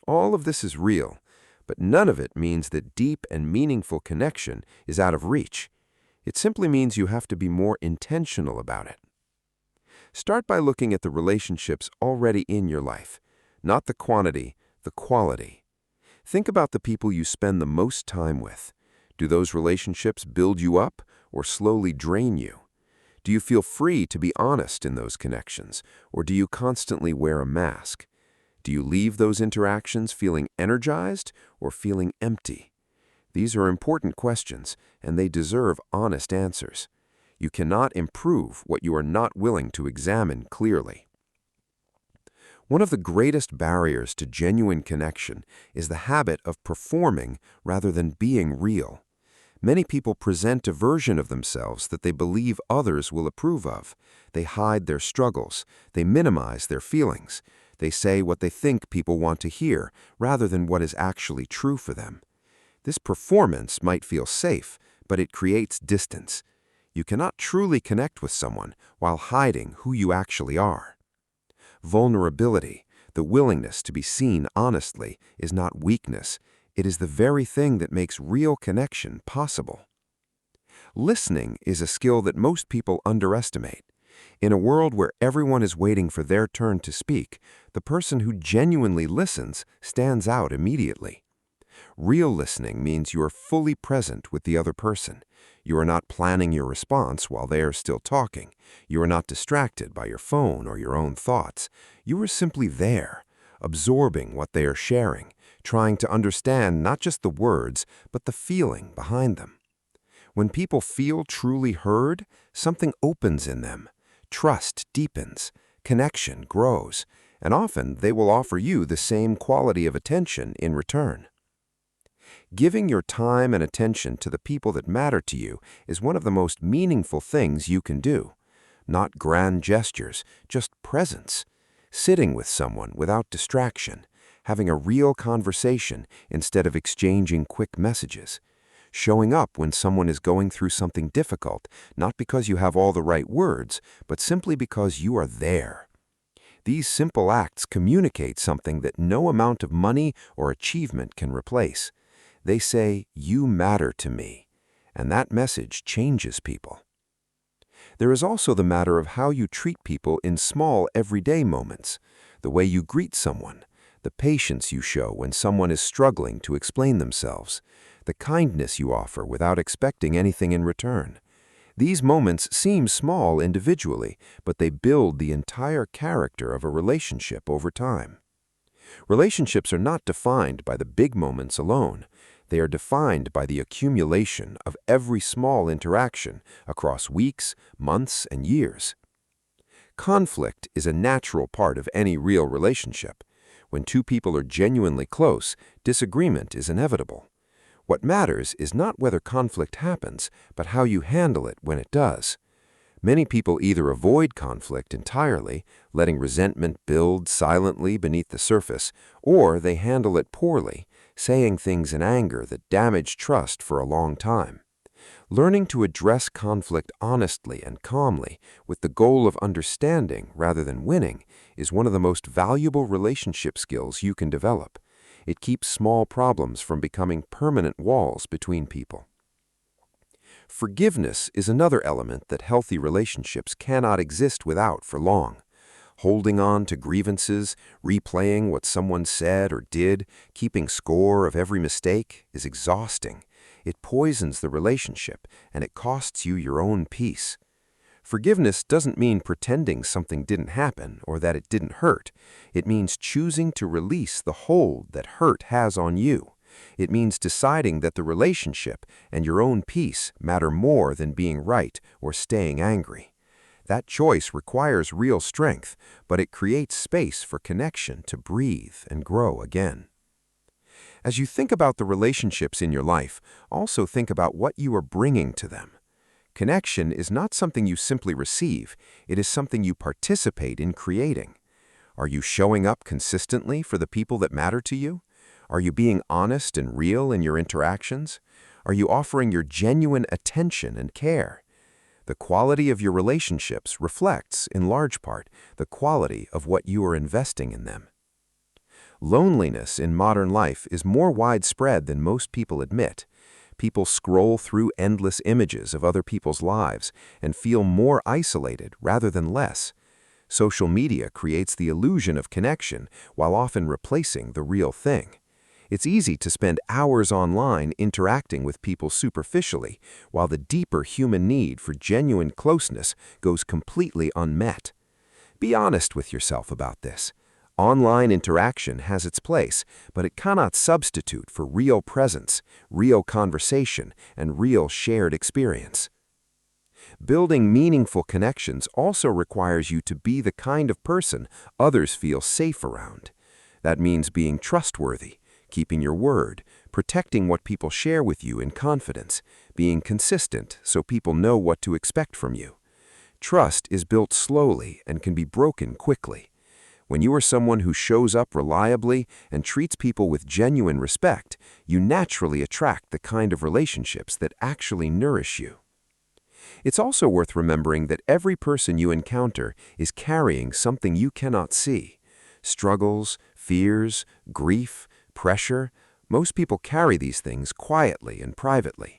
All of this is real, but none of it means that deep and meaningful connection is out of reach. It simply means you have to be more intentional about it. Start by looking at the relationships already in your life, not the quantity, the quality. Think about the people you spend the most time with. Do those relationships build you up or slowly drain you? Do you feel free to be honest in those connections, or do you constantly wear a mask? Do you leave those interactions feeling energized or feeling empty? These are important questions, and they deserve honest answers. You cannot improve what you are not willing to examine clearly. One of the greatest barriers to genuine connection is the habit of performing rather than being real. Many people present a version of themselves that they believe others will approve of. They hide their struggles. They minimize their feelings. They say what they think people want to hear rather than what is actually true for them. This performance might feel safe, but it creates distance. You cannot truly connect with someone while hiding who you actually are. Vulnerability, the willingness to be seen honestly, is not weakness. It is the very thing that makes real connection possible. Listening is a skill that most people underestimate. In a world where everyone is waiting for their turn to speak, the person who genuinely listens stands out immediately. Real listening means you are fully present with the other person. You are not planning your response while they are still talking. You are not distracted by your phone or your own thoughts. You are simply there, absorbing what they are sharing, trying to understand not just the words, but the feeling behind them. When people feel truly heard, something opens in them. Trust deepens, connection grows, and often they will offer you the same quality of attention in return. Giving your time and attention to the people that matter to you is one of the most meaningful things you can do. Not grand gestures, just presence. Sitting with someone without distraction. Having a real conversation instead of exchanging quick messages. Showing up when someone is going through something difficult, not because you have all the right words, but simply because you are there. These simple acts communicate something that no amount of money or achievement can replace. They say, "You matter to me," and that message changes people. There is also the matter of how you treat people in small, everyday moments. The way you greet someone, the patience you show when someone is struggling to explain themselves, the kindness you offer without expecting anything in return. These moments seem small individually, but they build the entire character of a relationship over time. Relationships are not defined by the big moments alone. They are defined by the accumulation of every small interaction across weeks, months, and years. Conflict is a natural part of any real relationship. When two people are genuinely close, disagreement is inevitable. What matters is not whether conflict happens, but how you handle it when it does. Many people either avoid conflict entirely, letting resentment build silently beneath the surface, or they handle it poorly, saying things in anger that damage trust for a long time. Learning to address conflict honestly and calmly, with the goal of understanding rather than winning, is one of the most valuable relationship skills you can develop. It keeps small problems from becoming permanent walls between people. Forgiveness is another element that healthy relationships cannot exist without for long. Holding on to grievances, replaying what someone said or did, keeping score of every mistake is exhausting. It poisons the relationship, and it costs you your own peace. Forgiveness doesn't mean pretending something didn't happen or that it didn't hurt. It means choosing to release the hold that hurt has on you. It means deciding that the relationship and your own peace matter more than being right or staying angry. That choice requires real strength, but it creates space for connection to breathe and grow again. As you think about the relationships in your life, also think about what you are bringing to them. Connection is not something you simply receive, it is something you participate in creating. Are you showing up consistently for the people that matter to you? Are you being honest and real in your interactions? Are you offering your genuine attention and care? The quality of your relationships reflects, in large part, the quality of what you are investing in them. Loneliness in modern life is more widespread than most people admit. People scroll through endless images of other people's lives and feel more isolated rather than less. Social media creates the illusion of connection while often replacing the real thing. It's easy to spend hours online interacting with people superficially, while the deeper human need for genuine closeness goes completely unmet. Be honest with yourself about this. Online interaction has its place, but it cannot substitute for real presence, real conversation, and real shared experience. Building meaningful connections also requires you to be the kind of person others feel safe around. That means being trustworthy, keeping your word, protecting what people share with you in confidence, being consistent so people know what to expect from you. Trust is built slowly and can be broken quickly. When you are someone who shows up reliably and treats people with genuine respect, you naturally attract the kind of relationships that actually nourish you. It's also worth remembering that every person you encounter is carrying something you cannot see. Struggles, fears, grief, pressure. Most people carry these things quietly and privately.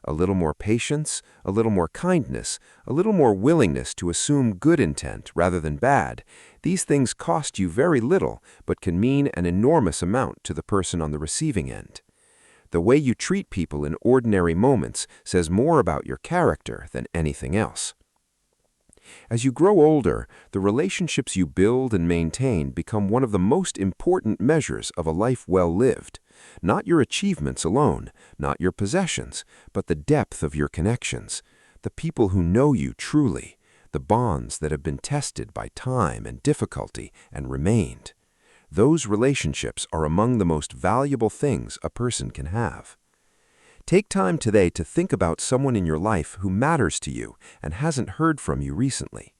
A little more patience, a little more kindness, a little more willingness to assume good intent rather than bad. These things cost you very little, but can mean an enormous amount to the person on the receiving end. The way you treat people in ordinary moments says more about your character than anything else. As you grow older, the relationships you build and maintain become one of the most important measures of a life well lived. Not your achievements alone, not your possessions, but the depth of your connections, the people who know you truly, the bonds that have been tested by time and difficulty and remained. Those relationships are among the most valuable things a person can have. Take time today to think about someone in your life who matters to you and hasn't heard from you recently.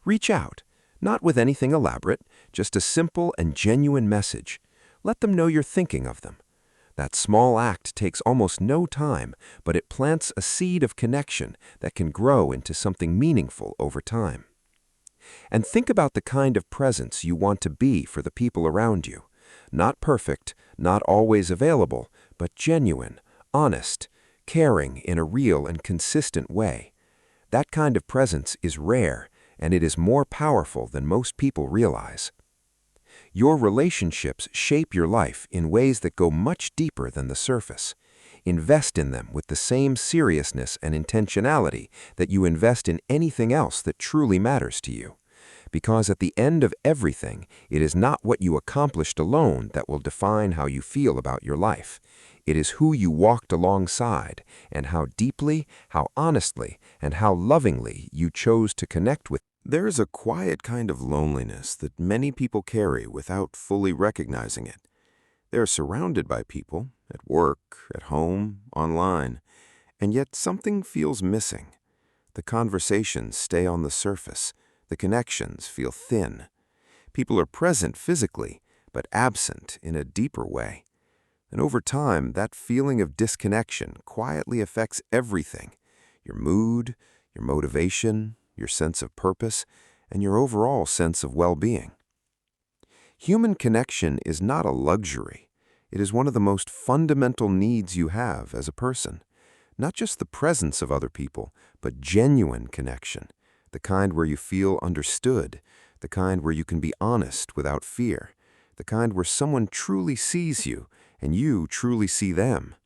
Reach out, not with anything elaborate, just a simple and genuine message. Let them know you're thinking of them. That small act takes almost no time, but it plants a seed of connection that can grow into something meaningful over time. And think about the kind of presence you want to be for the people around you. Not perfect, not always available, but genuine, honest, caring in a real and consistent way. That kind of presence is rare, and it is more powerful than most people realize. Your relationships shape your life in ways that go much deeper than the surface. Invest in them with the same seriousness and intentionality that you invest in anything else that truly matters to you. Because at the end of everything, it is not what you accomplished alone that will define how you feel about your life. It is who you walked alongside, and how deeply, how honestly, and how lovingly you chose to connect with.
There is a quiet kind of loneliness that many people carry without fully recognizing it. They are surrounded by people, at work, at home, online, and yet something feels missing. The conversations stay on the surface. The connections feel thin. People are present physically, but absent in a deeper way. And over time, that feeling of disconnection quietly affects everything: your mood, your motivation, your sense of purpose, and your overall sense of well-being. Human connection is not a luxury. It is one of the most fundamental needs you have as a person. Not just the presence of other people, but genuine connection. The kind where you feel understood, the kind where you can be honest without fear, the kind where someone truly sees you and you truly see them.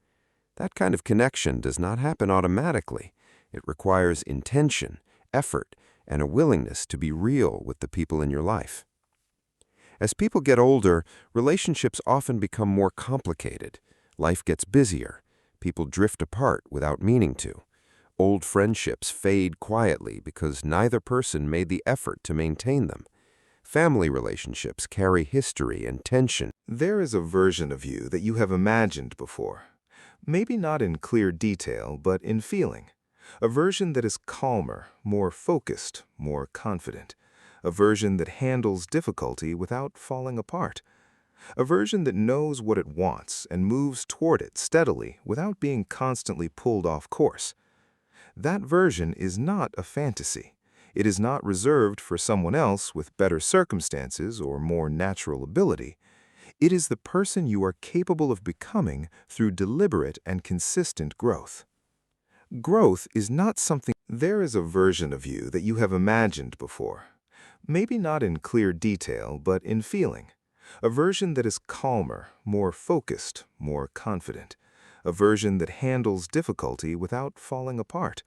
That kind of connection does not happen automatically. It requires intention, effort, and a willingness to be real with the people in your life. As people get older, relationships often become more complicated. Life gets busier. People drift apart without meaning to. Old friendships fade quietly because neither person made the effort to maintain them. Family relationships carry history and tension. There is a version of you that you have imagined before. Maybe not in clear detail, but in feeling. A version that is calmer, more focused, more confident. A version that handles difficulty without falling apart. A version that knows what it wants and moves toward it steadily without being constantly pulled off course. That version is not a fantasy. It is not reserved for someone else with better circumstances or more natural ability. It is the person you are capable of becoming through deliberate and consistent growth. Growth is not something. There is a version of you that you have imagined before. Maybe not in clear detail, but in feeling. A version that is calmer, more focused, more confident. A version that handles difficulty without falling apart.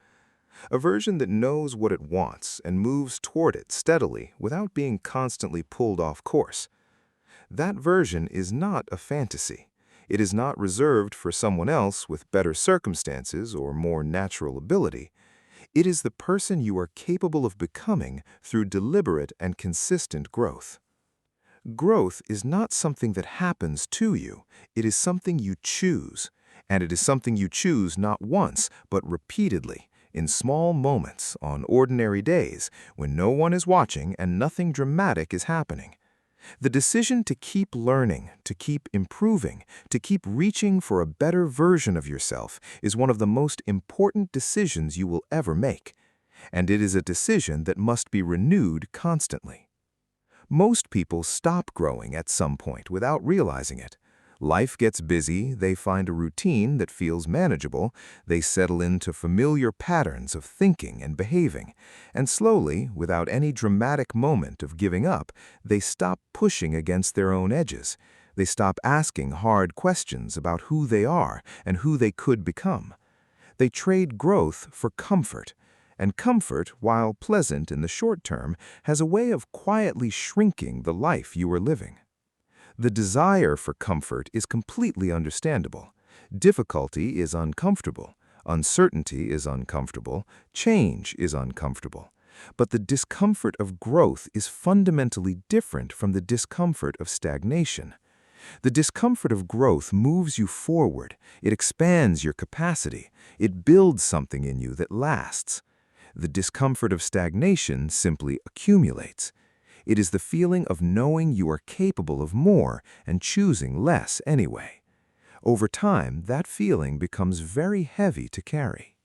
A version that knows what it wants and moves toward it steadily without being constantly pulled off course. That version is not a fantasy. It is not reserved for someone else with better circumstances or more natural ability. It is the person you are capable of becoming through deliberate and consistent growth. Growth is not something that happens to you. It is something you choose. And it is something you choose not once, but repeatedly, in small moments, on ordinary days, when no one is watching and nothing dramatic is happening. The decision to keep learning, to keep improving, to keep reaching for a better version of yourself is one of the most important decisions you will ever make. And it is a decision that must be renewed constantly. Most people stop growing at some point without realizing it. Life gets busy, they find a routine that feels manageable, they settle into familiar patterns of thinking and behaving, and slowly, without any dramatic moment of giving up, they stop pushing against their own edges. They stop asking hard questions about who they are and who they could become. They trade growth for comfort, and comfort, while pleasant in the short term, has a way of quietly shrinking the life you are living. The desire for comfort is completely understandable. Difficulty is uncomfortable. Uncertainty is uncomfortable. Change is uncomfortable. But the discomfort of growth is fundamentally different from the discomfort of stagnation. The discomfort of growth moves you forward. It expands your capacity. It builds something in you that lasts. The discomfort of stagnation simply accumulates. It is the feeling of knowing you are capable of more and choosing less anyway. Over time, that feeling becomes very heavy to carry.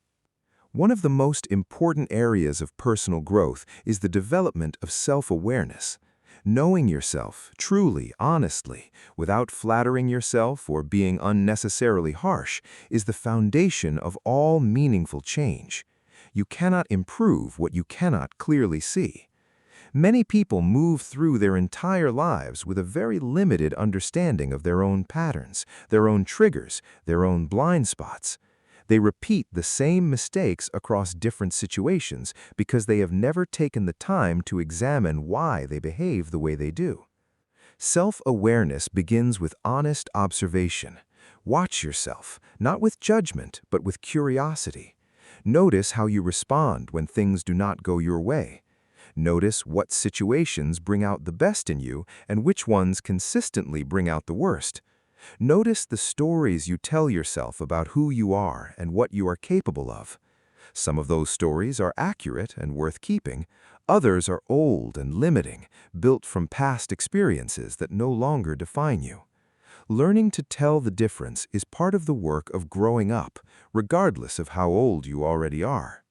One of the most important areas of personal growth is the development of self-awareness. Knowing yourself, truly, honestly, without flattering yourself or being unnecessarily harsh, is the foundation of all meaningful change. You cannot improve what you cannot clearly see. Many people move through their entire lives with a very limited understanding of their own patterns, their own triggers, their own blind spots. They repeat the same mistakes across different situations because they have never taken the time to examine why they behave the way they do. Self-awareness begins with honest observation. Watch yourself, not with judgment, but with curiosity. Notice how you respond when things do not go your way. Notice what situations bring out the best in you and which ones consistently bring out the worst. Notice the stories you tell yourself about who you are and what you are capable of. Some of those stories are accurate and worth keeping. Others are old and limiting, built from past experiences that no longer define you. Learning to tell the difference is part of the work of growing up, regardless of how old you already are.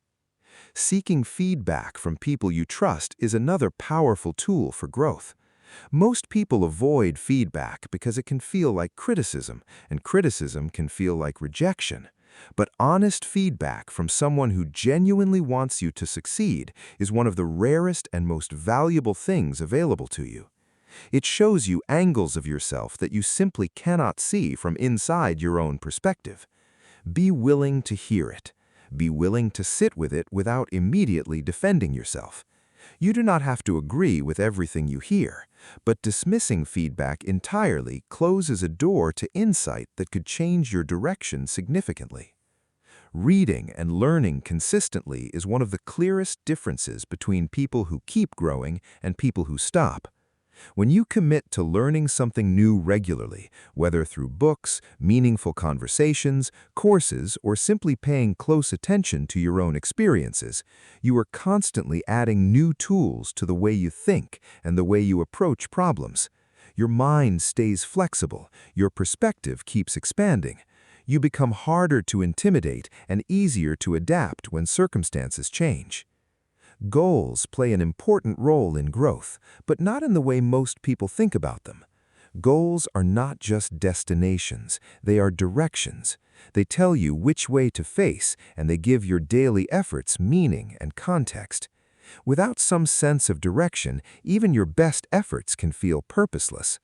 Seeking feedback from people you trust is another powerful tool for growth. Most people avoid feedback because it can feel like criticism, and criticism can feel like rejection. But honest feedback from someone who genuinely wants you to succeed is one of the rarest and most valuable things available to you. It shows you angles of yourself that you simply cannot see from inside your own perspective. Be willing to hear it. Be willing to sit with it without immediately defending yourself. You do not have to agree with everything you hear, but dismissing feedback entirely closes a door to insight that could change your direction significantly. Reading and learning consistently is one of the clearest differences between people who keep growing and people who stop.
When you commit to learning something new regularly, whether through books, meaningful conversations, courses, or simply paying close attention to your own experiences, you are constantly adding new tools to the way you think and the way you approach problems. Your mind stays flexible, your perspective keeps expanding. You become harder to intimidate and easier to adapt when circumstances change. Goals play an important role in growth, but not in the way most people think about them. Goals are not just destinations, they are directions. They tell you which way to face, and they give your daily efforts meaning and context. Without some sense of direction, even your best efforts can feel purposeless.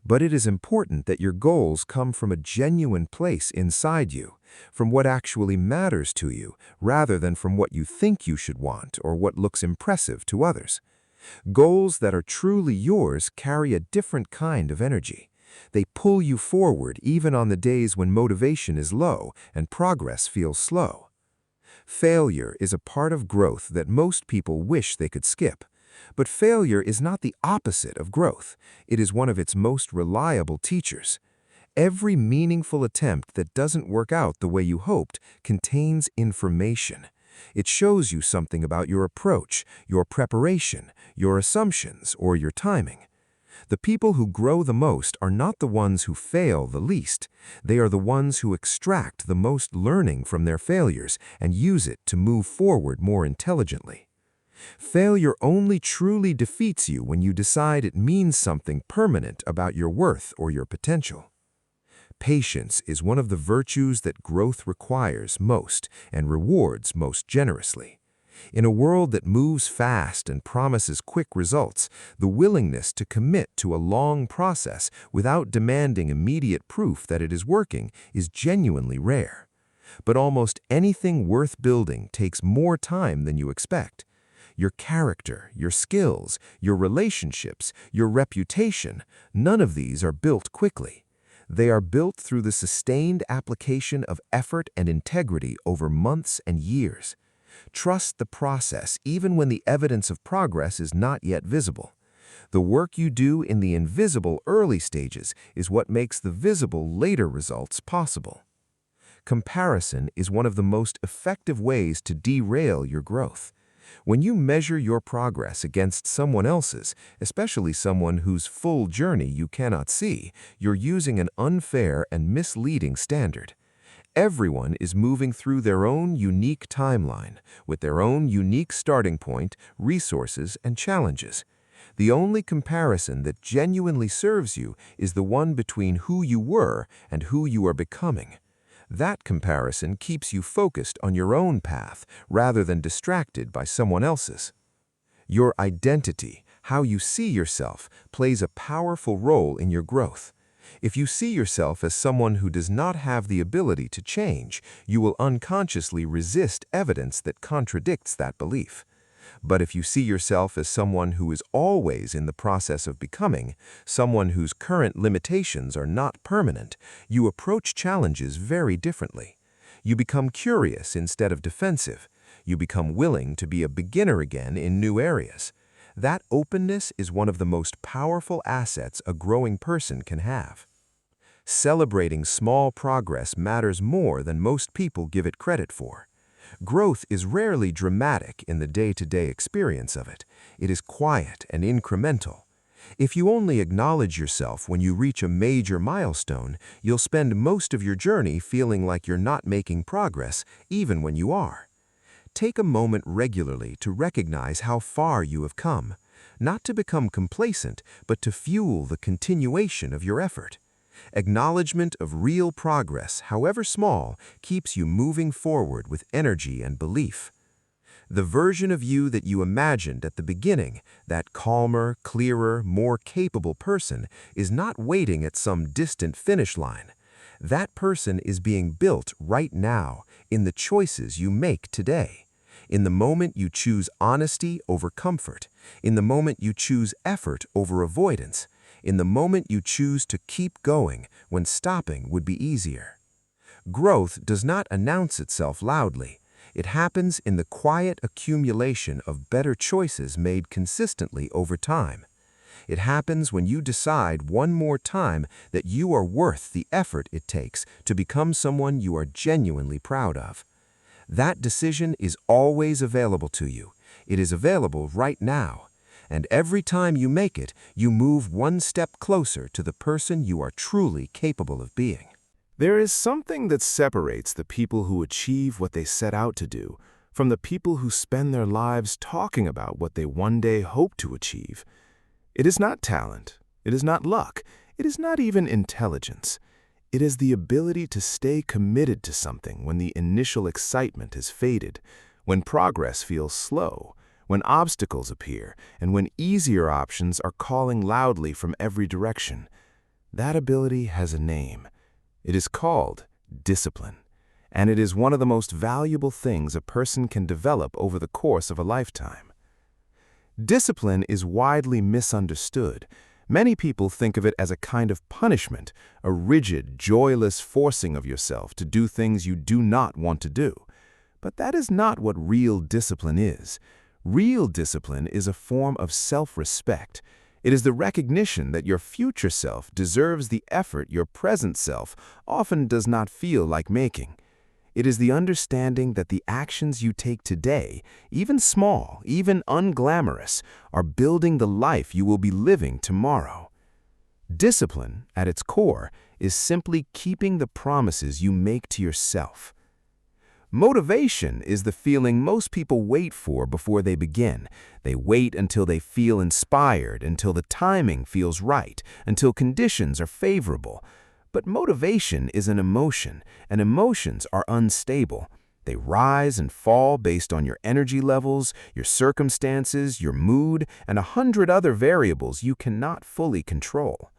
But it is important that your goals come from a genuine place inside you, from what actually matters to you, rather than from what you think you should want or what looks impressive to others. Goals that are truly yours carry a different kind of energy. They pull you forward even on the days when motivation is low and progress feels slow. Failure is a part of growth that most people wish they could skip. But failure is not the opposite of growth. It is one of its most reliable teachers. Every meaningful attempt that doesn't work out the way you hoped contains information. It shows you something about your approach, your preparation, your assumptions, or your timing. The people who grow the most are not the ones who fail the least. They are the ones who extract the most learning from their failures and use it to move forward more intelligently. Failure only truly defeats you when you decide it means something permanent about your worth or your potential. Patience is one of the virtues that growth requires most and rewards most generously. In a world that moves fast and promises quick results, the willingness to commit to a long process without demanding immediate proof that it is working is genuinely rare. But almost anything worth building takes more time than you expect. Your character, your skills, your relationships, your reputation, none of these are built quickly. They are built through the sustained application of effort and integrity over months and years. Trust the process even when the evidence of progress is not yet visible. The work you do in the invisible early stages is what makes the visible later results possible. Comparison is one of the most effective ways to derail your growth. When you measure your progress against someone else's, especially someone whose full journey you cannot see, you're using an unfair and misleading standard. Everyone is moving through their own unique timeline, with their own unique starting point, resources, and challenges. The only comparison that genuinely serves you is the one between who you were and who you are becoming. That comparison keeps you focused on your own path rather than distracted by someone else's. Your identity, how you see yourself, plays a powerful role in your growth. If you see yourself as someone who does not have the ability to change, you will unconsciously resist evidence that contradicts that belief. But if you see yourself as someone who is always in the process of becoming, someone whose current limitations are not permanent, you approach challenges very differently. You become curious instead of defensive. You become willing to be a beginner again in new areas. That openness is one of the most powerful assets a growing person can have. Celebrating small progress matters more than most people give it credit for. Growth is rarely dramatic in the day-to-day experience of it. It is quiet and incremental. If you only acknowledge yourself when you reach a major milestone, you'll spend most of your journey feeling like you're not making progress, even when you are. Take a moment regularly to recognize how far you have come, not to become complacent, but to fuel the continuation of your effort. Acknowledgement of real progress, however small, keeps you moving forward with energy and belief. The version of you that you imagined at the beginning, that calmer, clearer, more capable person, is not waiting at some distant finish line. That person is being built right now, in the choices you make today. In the moment you choose honesty over comfort, in the moment you choose effort over avoidance, in the moment you choose to keep going when stopping would be easier. Growth does not announce itself loudly. It happens in the quiet accumulation of better choices made consistently over time.
It happens when you decide one more time that you are worth the effort it takes to become someone you are genuinely proud of. That decision is always available to you. It is available right now. And every time you make it, you move one step closer to the person you are truly capable of being.
There is something that separates the people who achieve what they set out to do from the people who spend their lives talking about what they one day hope to achieve. It is not talent. It is not luck. It is not even intelligence. It is the ability to stay committed to something when the initial excitement has faded, when progress feels slow, when obstacles appear, and when easier options are calling loudly from every direction. That ability has a name. It is called discipline, and it is one of the most valuable things a person can develop over the course of a lifetime. Discipline is widely misunderstood. Many people think of it as a kind of punishment, a rigid, joyless forcing of yourself to do things you do not want to do. But that is not what real discipline is. Real discipline is a form of self-respect. It is the recognition that your future self deserves the effort your present self often does not feel like making. It is the understanding that the actions you take today, even small, even unglamorous, are building the life you will be living tomorrow. Discipline, at its core, is simply keeping the promises you make to yourself. Motivation is the feeling most people wait for before they begin. They wait until they feel inspired, until the timing feels right, until conditions are favorable. But motivation is an emotion, and emotions are unstable. They rise and fall based on your energy levels, your circumstances, your mood, and 100 other variables you cannot fully control.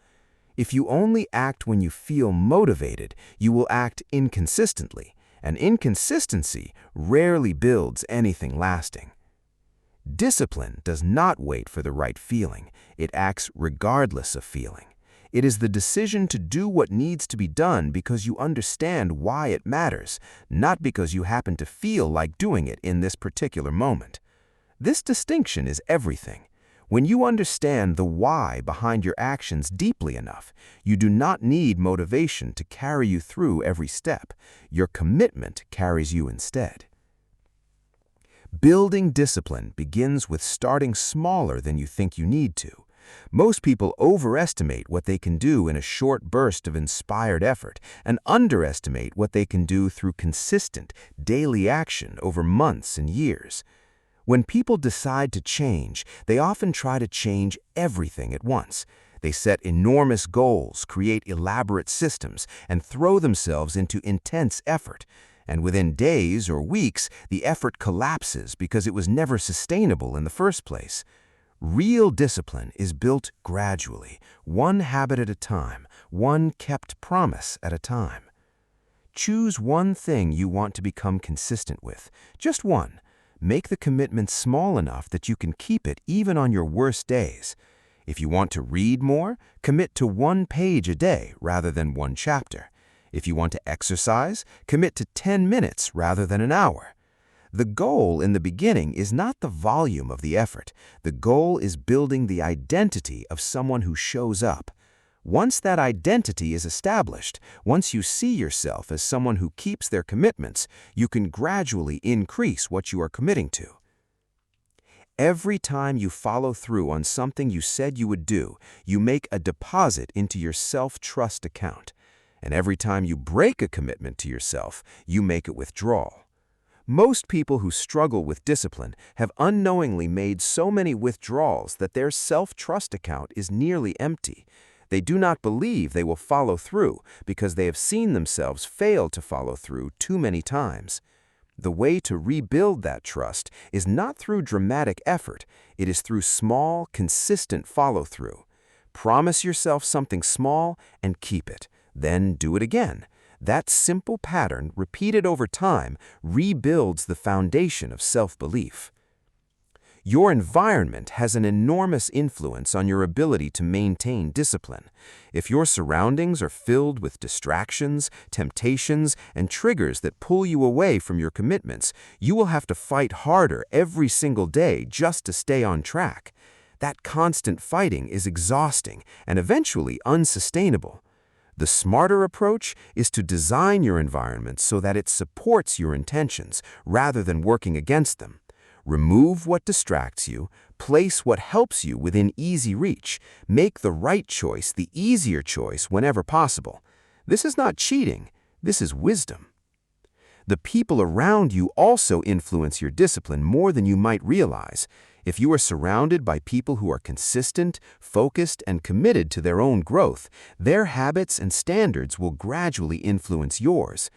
If you only act when you feel motivated, you will act inconsistently, and inconsistency rarely builds anything lasting. Discipline does not wait for the right feeling. It acts regardless of feeling. It is the decision to do what needs to be done because you understand why it matters, not because you happen to feel like doing it in this particular moment. This distinction is everything. When you understand the why behind your actions deeply enough, you do not need motivation to carry you through every step. Your commitment carries you instead. Building discipline begins with starting smaller than you think you need to. Most people overestimate what they can do in a short burst of inspired effort and underestimate what they can do through consistent, daily action over months and years. When people decide to change, they often try to change everything at once. They set enormous goals, create elaborate systems, and throw themselves into intense effort. And within days or weeks, the effort collapses because it was never sustainable in the first place. Real discipline is built gradually, one habit at a time, one kept promise at a time. Choose one thing you want to become consistent with, just one. Make the commitment small enough that you can keep it even on your worst days. If you want to read more, commit to 1 page a day rather than 1 chapter. If you want to exercise, commit to 10 minutes rather than an hour. The goal in the beginning is not the volume of the effort. The goal is building the identity of someone who shows up. Once that identity is established, once you see yourself as someone who keeps their commitments, you can gradually increase what you are committing to. Every time you follow through on something you said you would do, you make a deposit into your self-trust account. And every time you break a commitment to yourself, you make a withdrawal. Most people who struggle with discipline have unknowingly made so many withdrawals that their self-trust account is nearly empty. They do not believe they will follow through because they have seen themselves fail to follow through too many times. The way to rebuild that trust is not through dramatic effort. It is through small, consistent follow-through. Promise yourself something small and keep it. Then do it again. That simple pattern, repeated over time, rebuilds the foundation of self-belief. Your environment has an enormous influence on your ability to maintain discipline. If your surroundings are filled with distractions, temptations, and triggers that pull you away from your commitments, you will have to fight harder every single day just to stay on track. That constant fighting is exhausting and eventually unsustainable. The smarter approach is to design your environment so that it supports your intentions rather than working against them. Remove what distracts you, place what helps you within easy reach, make the right choice the easier choice whenever possible. This is not cheating, this is wisdom. The people around you also influence your discipline more than you might realize. If you are surrounded by people who are consistent, focused, and committed to their own growth, their habits and standards will gradually influence yours.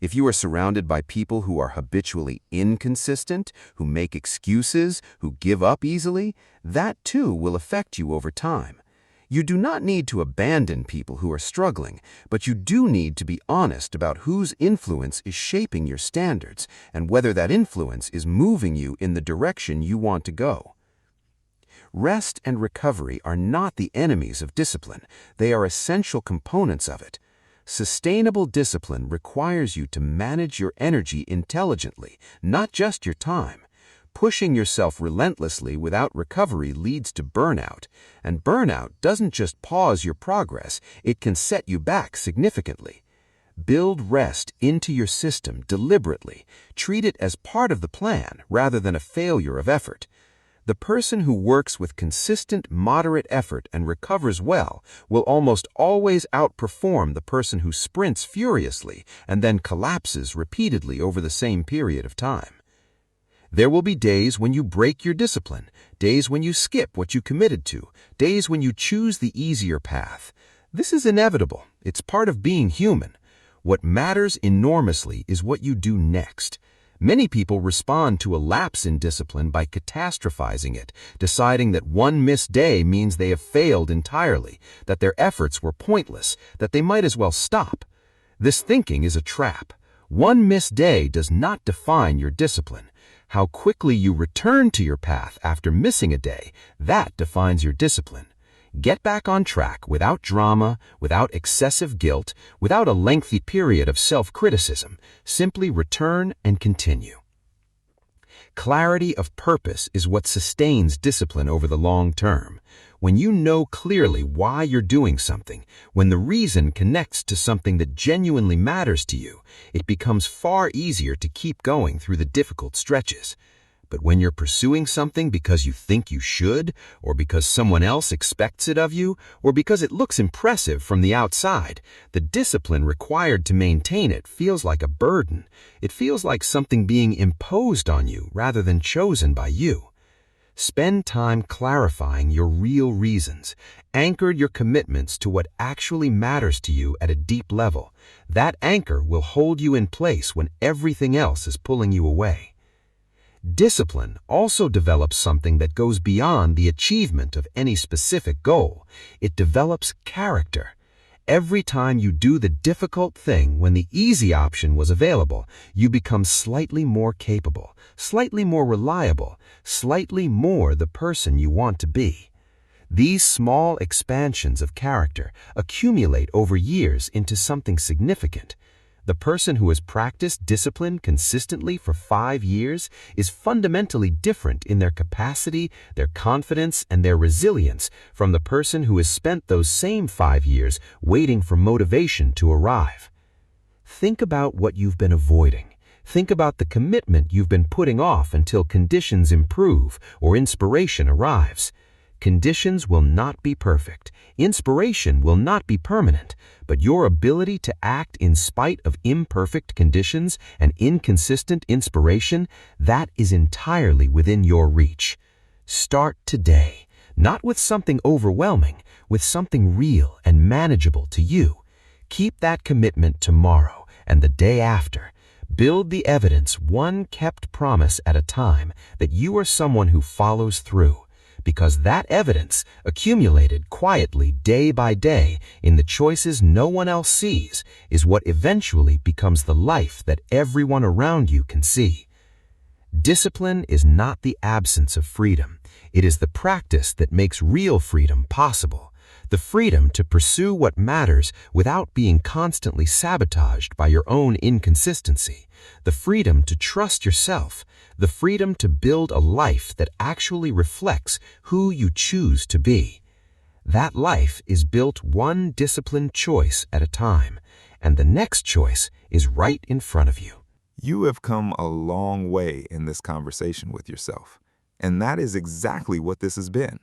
If you are surrounded by people who are habitually inconsistent, who make excuses, who give up easily, that too will affect you over time. You do not need to abandon people who are struggling, but you do need to be honest about whose influence is shaping your standards and whether that influence is moving you in the direction you want to go. Rest and recovery are not the enemies of discipline. They are essential components of it. Sustainable discipline requires you to manage your energy intelligently, not just your time. Pushing yourself relentlessly without recovery leads to burnout, and burnout doesn't just pause your progress, it can set you back significantly. Build rest into your system deliberately. Treat it as part of the plan rather than a failure of effort. The person who works with consistent, moderate effort and recovers well will almost always outperform the person who sprints furiously and then collapses repeatedly over the same period of time. There will be days when you break your discipline, days when you skip what you committed to, days when you choose the easier path. This is inevitable. It's part of being human. What matters enormously is what you do next. Many people respond to a lapse in discipline by catastrophizing it, deciding that one missed day means they have failed entirely, that their efforts were pointless, that they might as well stop. This thinking is a trap. One missed day does not define your discipline. How quickly you return to your path after missing a day, that defines your discipline. Get back on track without drama, without excessive guilt, without a lengthy period of self-criticism. Simply return and continue. Clarity of purpose is what sustains discipline over the long term. When you know clearly why you're doing something, when the reason connects to something that genuinely matters to you, it becomes far easier to keep going through the difficult stretches. But when you're pursuing something because you think you should, or because someone else expects it of you, or because it looks impressive from the outside, the discipline required to maintain it feels like a burden. It feels like something being imposed on you rather than chosen by you. Spend time clarifying your real reasons. Anchor your commitments to what actually matters to you at a deep level. That anchor will hold you in place when everything else is pulling you away. Discipline also develops something that goes beyond the achievement of any specific goal. It develops character. Every time you do the difficult thing when the easy option was available, you become slightly more capable, slightly more reliable, slightly more the person you want to be. These small expansions of character accumulate over years into something significant. The person who has practiced discipline consistently for 5 years is fundamentally different in their capacity, their confidence, and their resilience from the person who has spent those same 5 years waiting for motivation to arrive. Think about what you've been avoiding. Think about the commitment you've been putting off until conditions improve or inspiration arrives. Conditions will not be perfect. Inspiration will not be permanent, but your ability to act in spite of imperfect conditions and inconsistent inspiration, that is entirely within your reach. Start today, not with something overwhelming, with something real and manageable to you. Keep that commitment tomorrow and the day after. Build the evidence, one kept promise at a time, that you are someone who follows through. Because that evidence, accumulated quietly day by day in the choices no one else sees, is what eventually becomes the life that everyone around you can see. Discipline is not the absence of freedom. It is the practice that makes real freedom possible.
the freedom to pursue what matters without being constantly sabotaged by your own inconsistency, the freedom to trust yourself, the freedom to build a life that actually reflects who you choose to be. That life is built one disciplined choice at a time, and the next choice is right in front of you.
You have come a long way in this conversation with yourself. And that is exactly what this has been,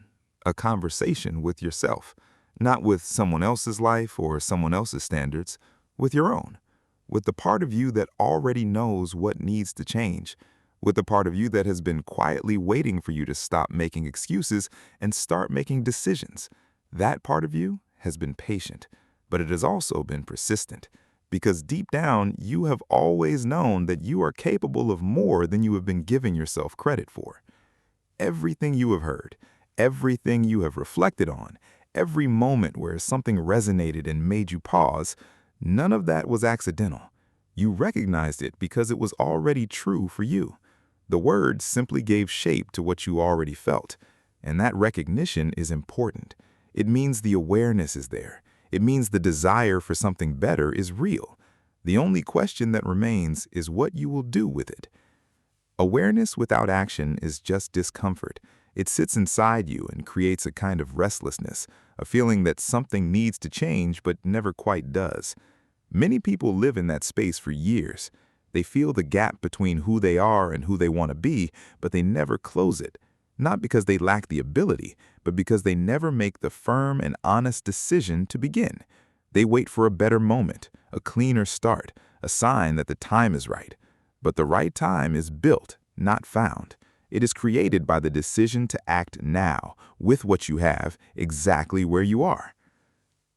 a conversation with yourself, not with someone else's life or someone else's standards, with your own, with the part of you that already knows what needs to change, with the part of you that has been quietly waiting for you to stop making excuses and start making decisions. That part of you has been patient, but it has also been persistent, because deep down you have always known that you are capable of more than you have been giving yourself credit for. Everything you have heard, everything you have reflected on, every moment where something resonated and made you pause, none of that was accidental. You recognized it because it was already true for you. The words simply gave shape to what you already felt, and that recognition is important. It means the awareness is there. It means the desire for something better is real. The only question that remains is what you will do with it. Awareness without action is just discomfort. It sits inside you and creates a kind of restlessness, a feeling that something needs to change but never quite does. Many people live in that space for years. They feel the gap between who they are and who they want to be, but they never close it. Not because they lack the ability, but because they never make the firm and honest decision to begin. They wait for a better moment, a cleaner start, a sign that the time is right. But the right time is built, not found. It is created by the decision to act now, with what you have, exactly where you are.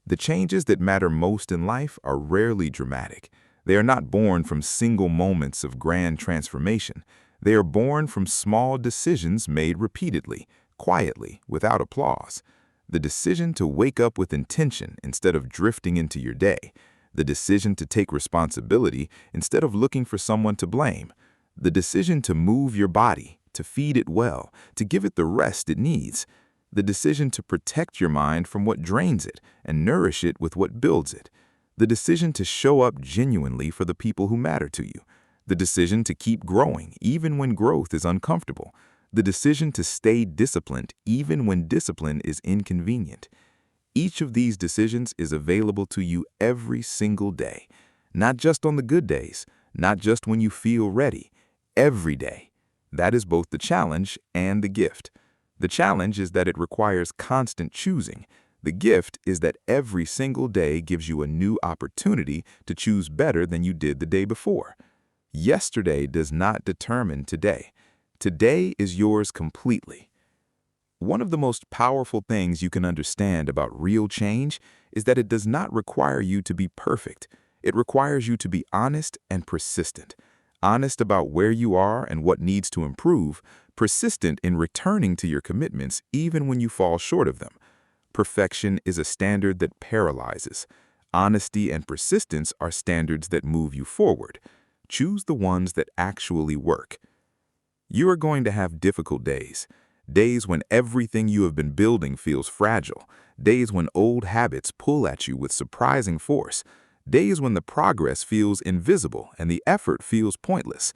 The changes that matter most in life are rarely dramatic. They are not born from single moments of grand transformation. They are born from small decisions made repeatedly, quietly, without applause. The decision to wake up with intention instead of drifting into your day. The decision to take responsibility instead of looking for someone to blame. The decision to move your body, to feed it well, to give it the rest it needs. The decision to protect your mind from what drains it and nourish it with what builds it. The decision to show up genuinely for the people who matter to you. The decision to keep growing even when growth is uncomfortable. The decision to stay disciplined even when discipline is inconvenient. Each of these decisions is available to you every single day, not just on the good days, not just when you feel ready, every day. That is both the challenge and the gift. The challenge is that it requires constant choosing. The gift is that every single day gives you a new opportunity to choose better than you did the day before. Yesterday does not determine today. Today is yours completely. One of the most powerful things you can understand about real change is that it does not require you to be perfect. It requires you to be honest and persistent. Honest about where you are and what needs to improve, persistent in returning to your commitments even when you fall short of them. Perfection is a standard that paralyzes. Honesty and persistence are standards that move you forward. Choose the ones that actually work. You are going to have difficult days. Days when everything you have been building feels fragile. Days when old habits pull at you with surprising force. Days when the progress feels invisible and the effort feels pointless.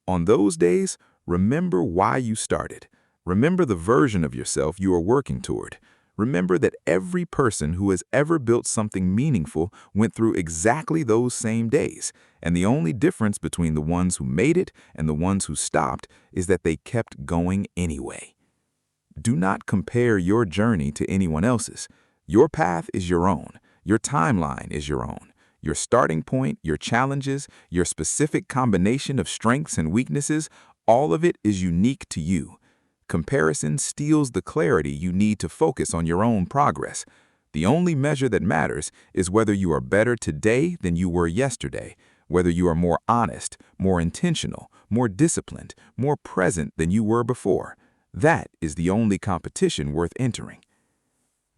On those days, remember why you started. Remember the version of yourself you are working toward. Remember that every person who has ever built something meaningful went through exactly those same days, and the only difference between the ones who made it and the ones who stopped is that they kept going anyway. Do not compare your journey to anyone else's. Your path is your own. Your timeline is your own. Your starting point, your challenges, your specific combination of strengths and weaknesses, all of it is unique to you. Comparison steals the clarity you need to focus on your own progress. The only measure that matters is whether you are better today than you were yesterday, whether you are more honest, more intentional, more disciplined, more present than you were before. That is the only competition worth entering.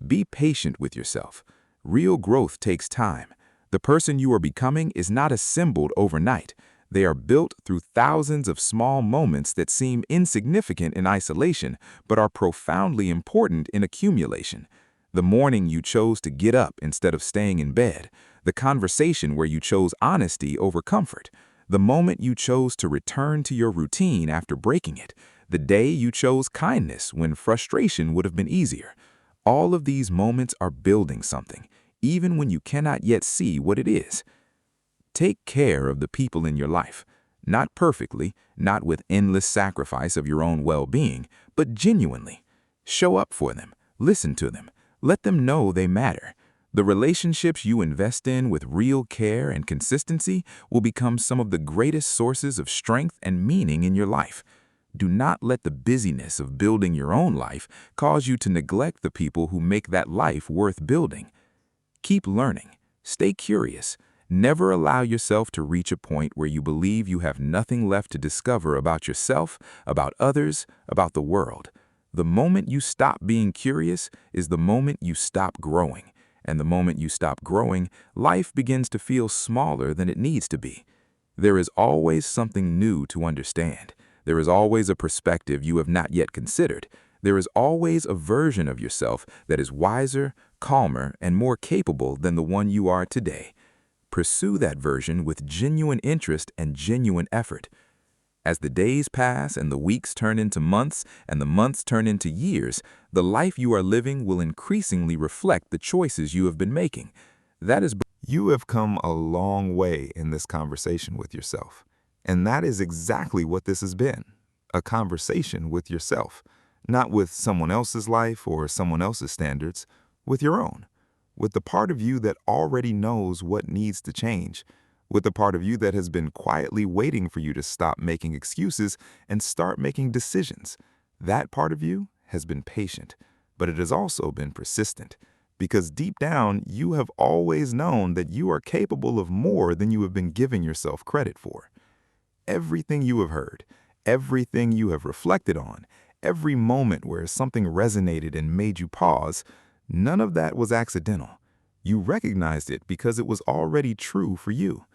Be patient with yourself. Real growth takes time. The person you are becoming is not assembled overnight. They are built through thousands of small moments that seem insignificant in isolation, but are profoundly important in accumulation. the morning you chose to get up instead of staying in bed, the conversation where you chose honesty over comfort, the moment you chose to return to your routine after breaking it, the day you chose kindness when frustration would have been easier. All of these moments are building something, even when you cannot yet see what it is. Take care of the people in your life. Not perfectly, not with endless sacrifice of your own well-being, but genuinely. Show up for them, listen to them, let them know they matter. The relationships you invest in with real care and consistency will become some of the greatest sources of strength and meaning in your life. Do not let the busyness of building your own life cause you to neglect the people who make that life worth building. Keep learning. Stay curious. Never allow yourself to reach a point where you believe you have nothing left to discover about yourself, about others, about the world. The moment you stop being curious is the moment you stop growing. And the moment you stop growing, life begins to feel smaller than it needs to be. There is always something new to understand. There is always a perspective you have not yet considered. There is always a version of yourself that is wiser, calmer, and more capable than the one you are today. Pursue that version with genuine interest and genuine effort. As the days pass and the weeks turn into months and the months turn into years, the life you are living will increasingly reflect the choices you have been making. You have come a long way in this conversation with yourself. And that is exactly what this has been, a conversation with yourself, not with someone else's life or someone else's standards, with your own, with the part of you that already knows what needs to change, with the part of you that has been quietly waiting for you to stop making excuses and start making decisions. That part of you has been patient, but it has also been persistent, because deep down you have always known that you are capable of more than you have been giving yourself credit for. Everything you have heard, everything you have reflected on, every moment where something resonated and made you pause, none of that was accidental. You recognized it because it was already true for you.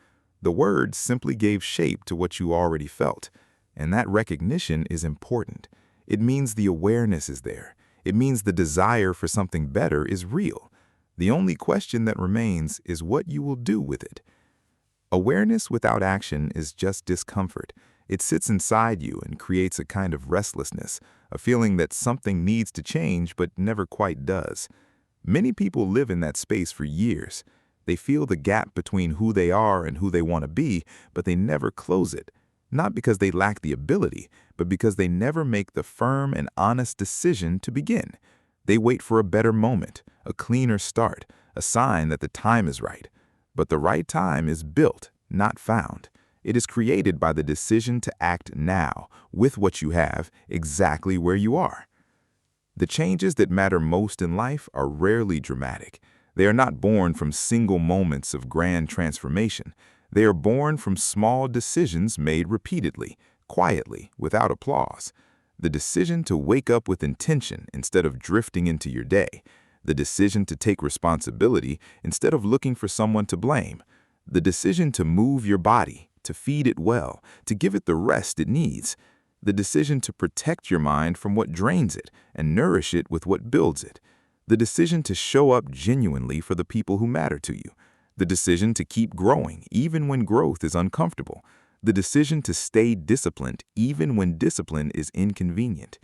The words simply gave shape to what you already felt, and that recognition is important. It means the awareness is there. It means the desire for something better is real. The only question that remains is what you will do with it. Awareness without action is just discomfort. It sits inside you and creates a kind of restlessness, a feeling that something needs to change but never quite does. Many people live in that space for years. They feel the gap between who they are and who they want to be, but they never close it. Not because they lack the ability, but because they never make the firm and honest decision to begin. They wait for a better moment, a cleaner start, a sign that the time is right. But the right time is built, not found. It is created by the decision to act now, with what you have, exactly where you are. The changes that matter most in life are rarely dramatic. They are not born from single moments of grand transformation. They are born from small decisions made repeatedly, quietly, without applause. The decision to wake up with intention instead of drifting into your day. The decision to take responsibility instead of looking for someone to blame. The decision to move your body, to feed it well, to give it the rest it needs. The decision to protect your mind from what drains it and nourish it with what builds it. The decision to show up genuinely for the people who matter to you. The decision to keep growing even when growth is uncomfortable. The decision to stay disciplined even when discipline is inconvenient.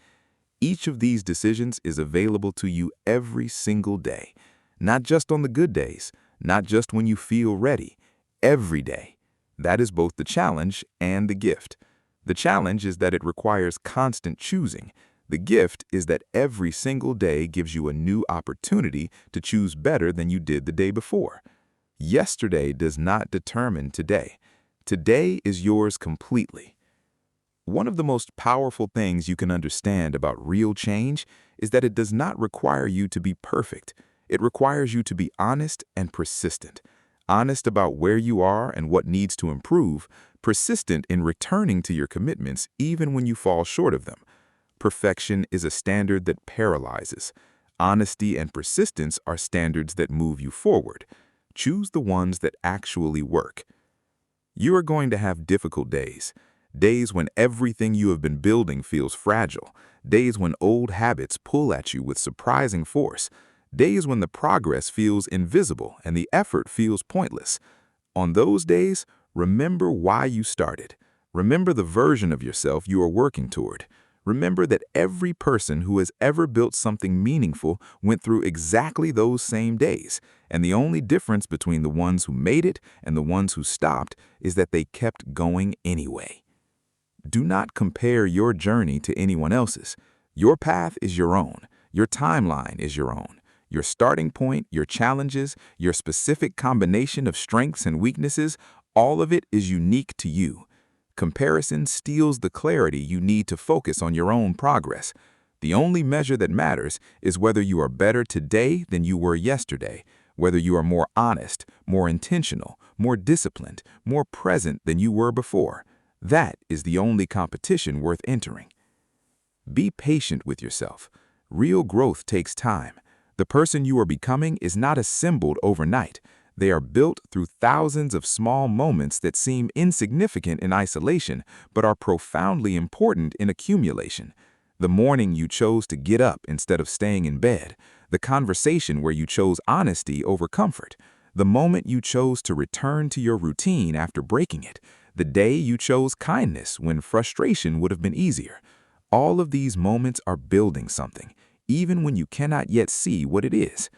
Each of these decisions is available to you every single day, not just on the good days, not just when you feel ready, every day. That is both the challenge and the gift. The challenge is that it requires constant choosing. The gift is that every single day gives you a new opportunity to choose better than you did the day before. Yesterday does not determine today. Today is yours completely. One of the most powerful things you can understand about real change is that it does not require you to be perfect. It requires you to be honest and persistent. Honest about where you are and what needs to improve, persistent in returning to your commitments even when you fall short of them. Perfection is a standard that paralyzes. Honesty and persistence are standards that move you forward. Choose the ones that actually work. You are going to have difficult days. Days when everything you have been building feels fragile. Days when old habits pull at you with surprising force. days when the progress feels invisible and the effort feels pointless. On those days, remember why you started. Remember the version of yourself you are working toward. Remember that every person who has ever built something meaningful went through exactly those same days, and the only difference between the ones who made it and the ones who stopped is that they kept going anyway. Do not compare your journey to anyone else's. Your path is your own. Your timeline is your own. Your starting point, your challenges, your specific combination of strengths and weaknesses, all of it is unique to you. Comparison steals the clarity you need to focus on your own progress. The only measure that matters is whether you are better today than you were yesterday, whether you are more honest, more intentional, more disciplined, more present than you were before. That is the only competition worth entering. Be patient with yourself. Real growth takes time. The person you are becoming is not assembled overnight. They are built through thousands of small moments that seem insignificant in isolation, but are profoundly important in accumulation. The morning you chose to get up instead of staying in bed, the conversation where you chose honesty over comfort, the moment you chose to return to your routine after breaking it, the day you chose kindness when frustration would have been easier. All of these moments are building something, even when you cannot yet see what it is.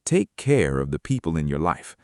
Take care of the people in your life.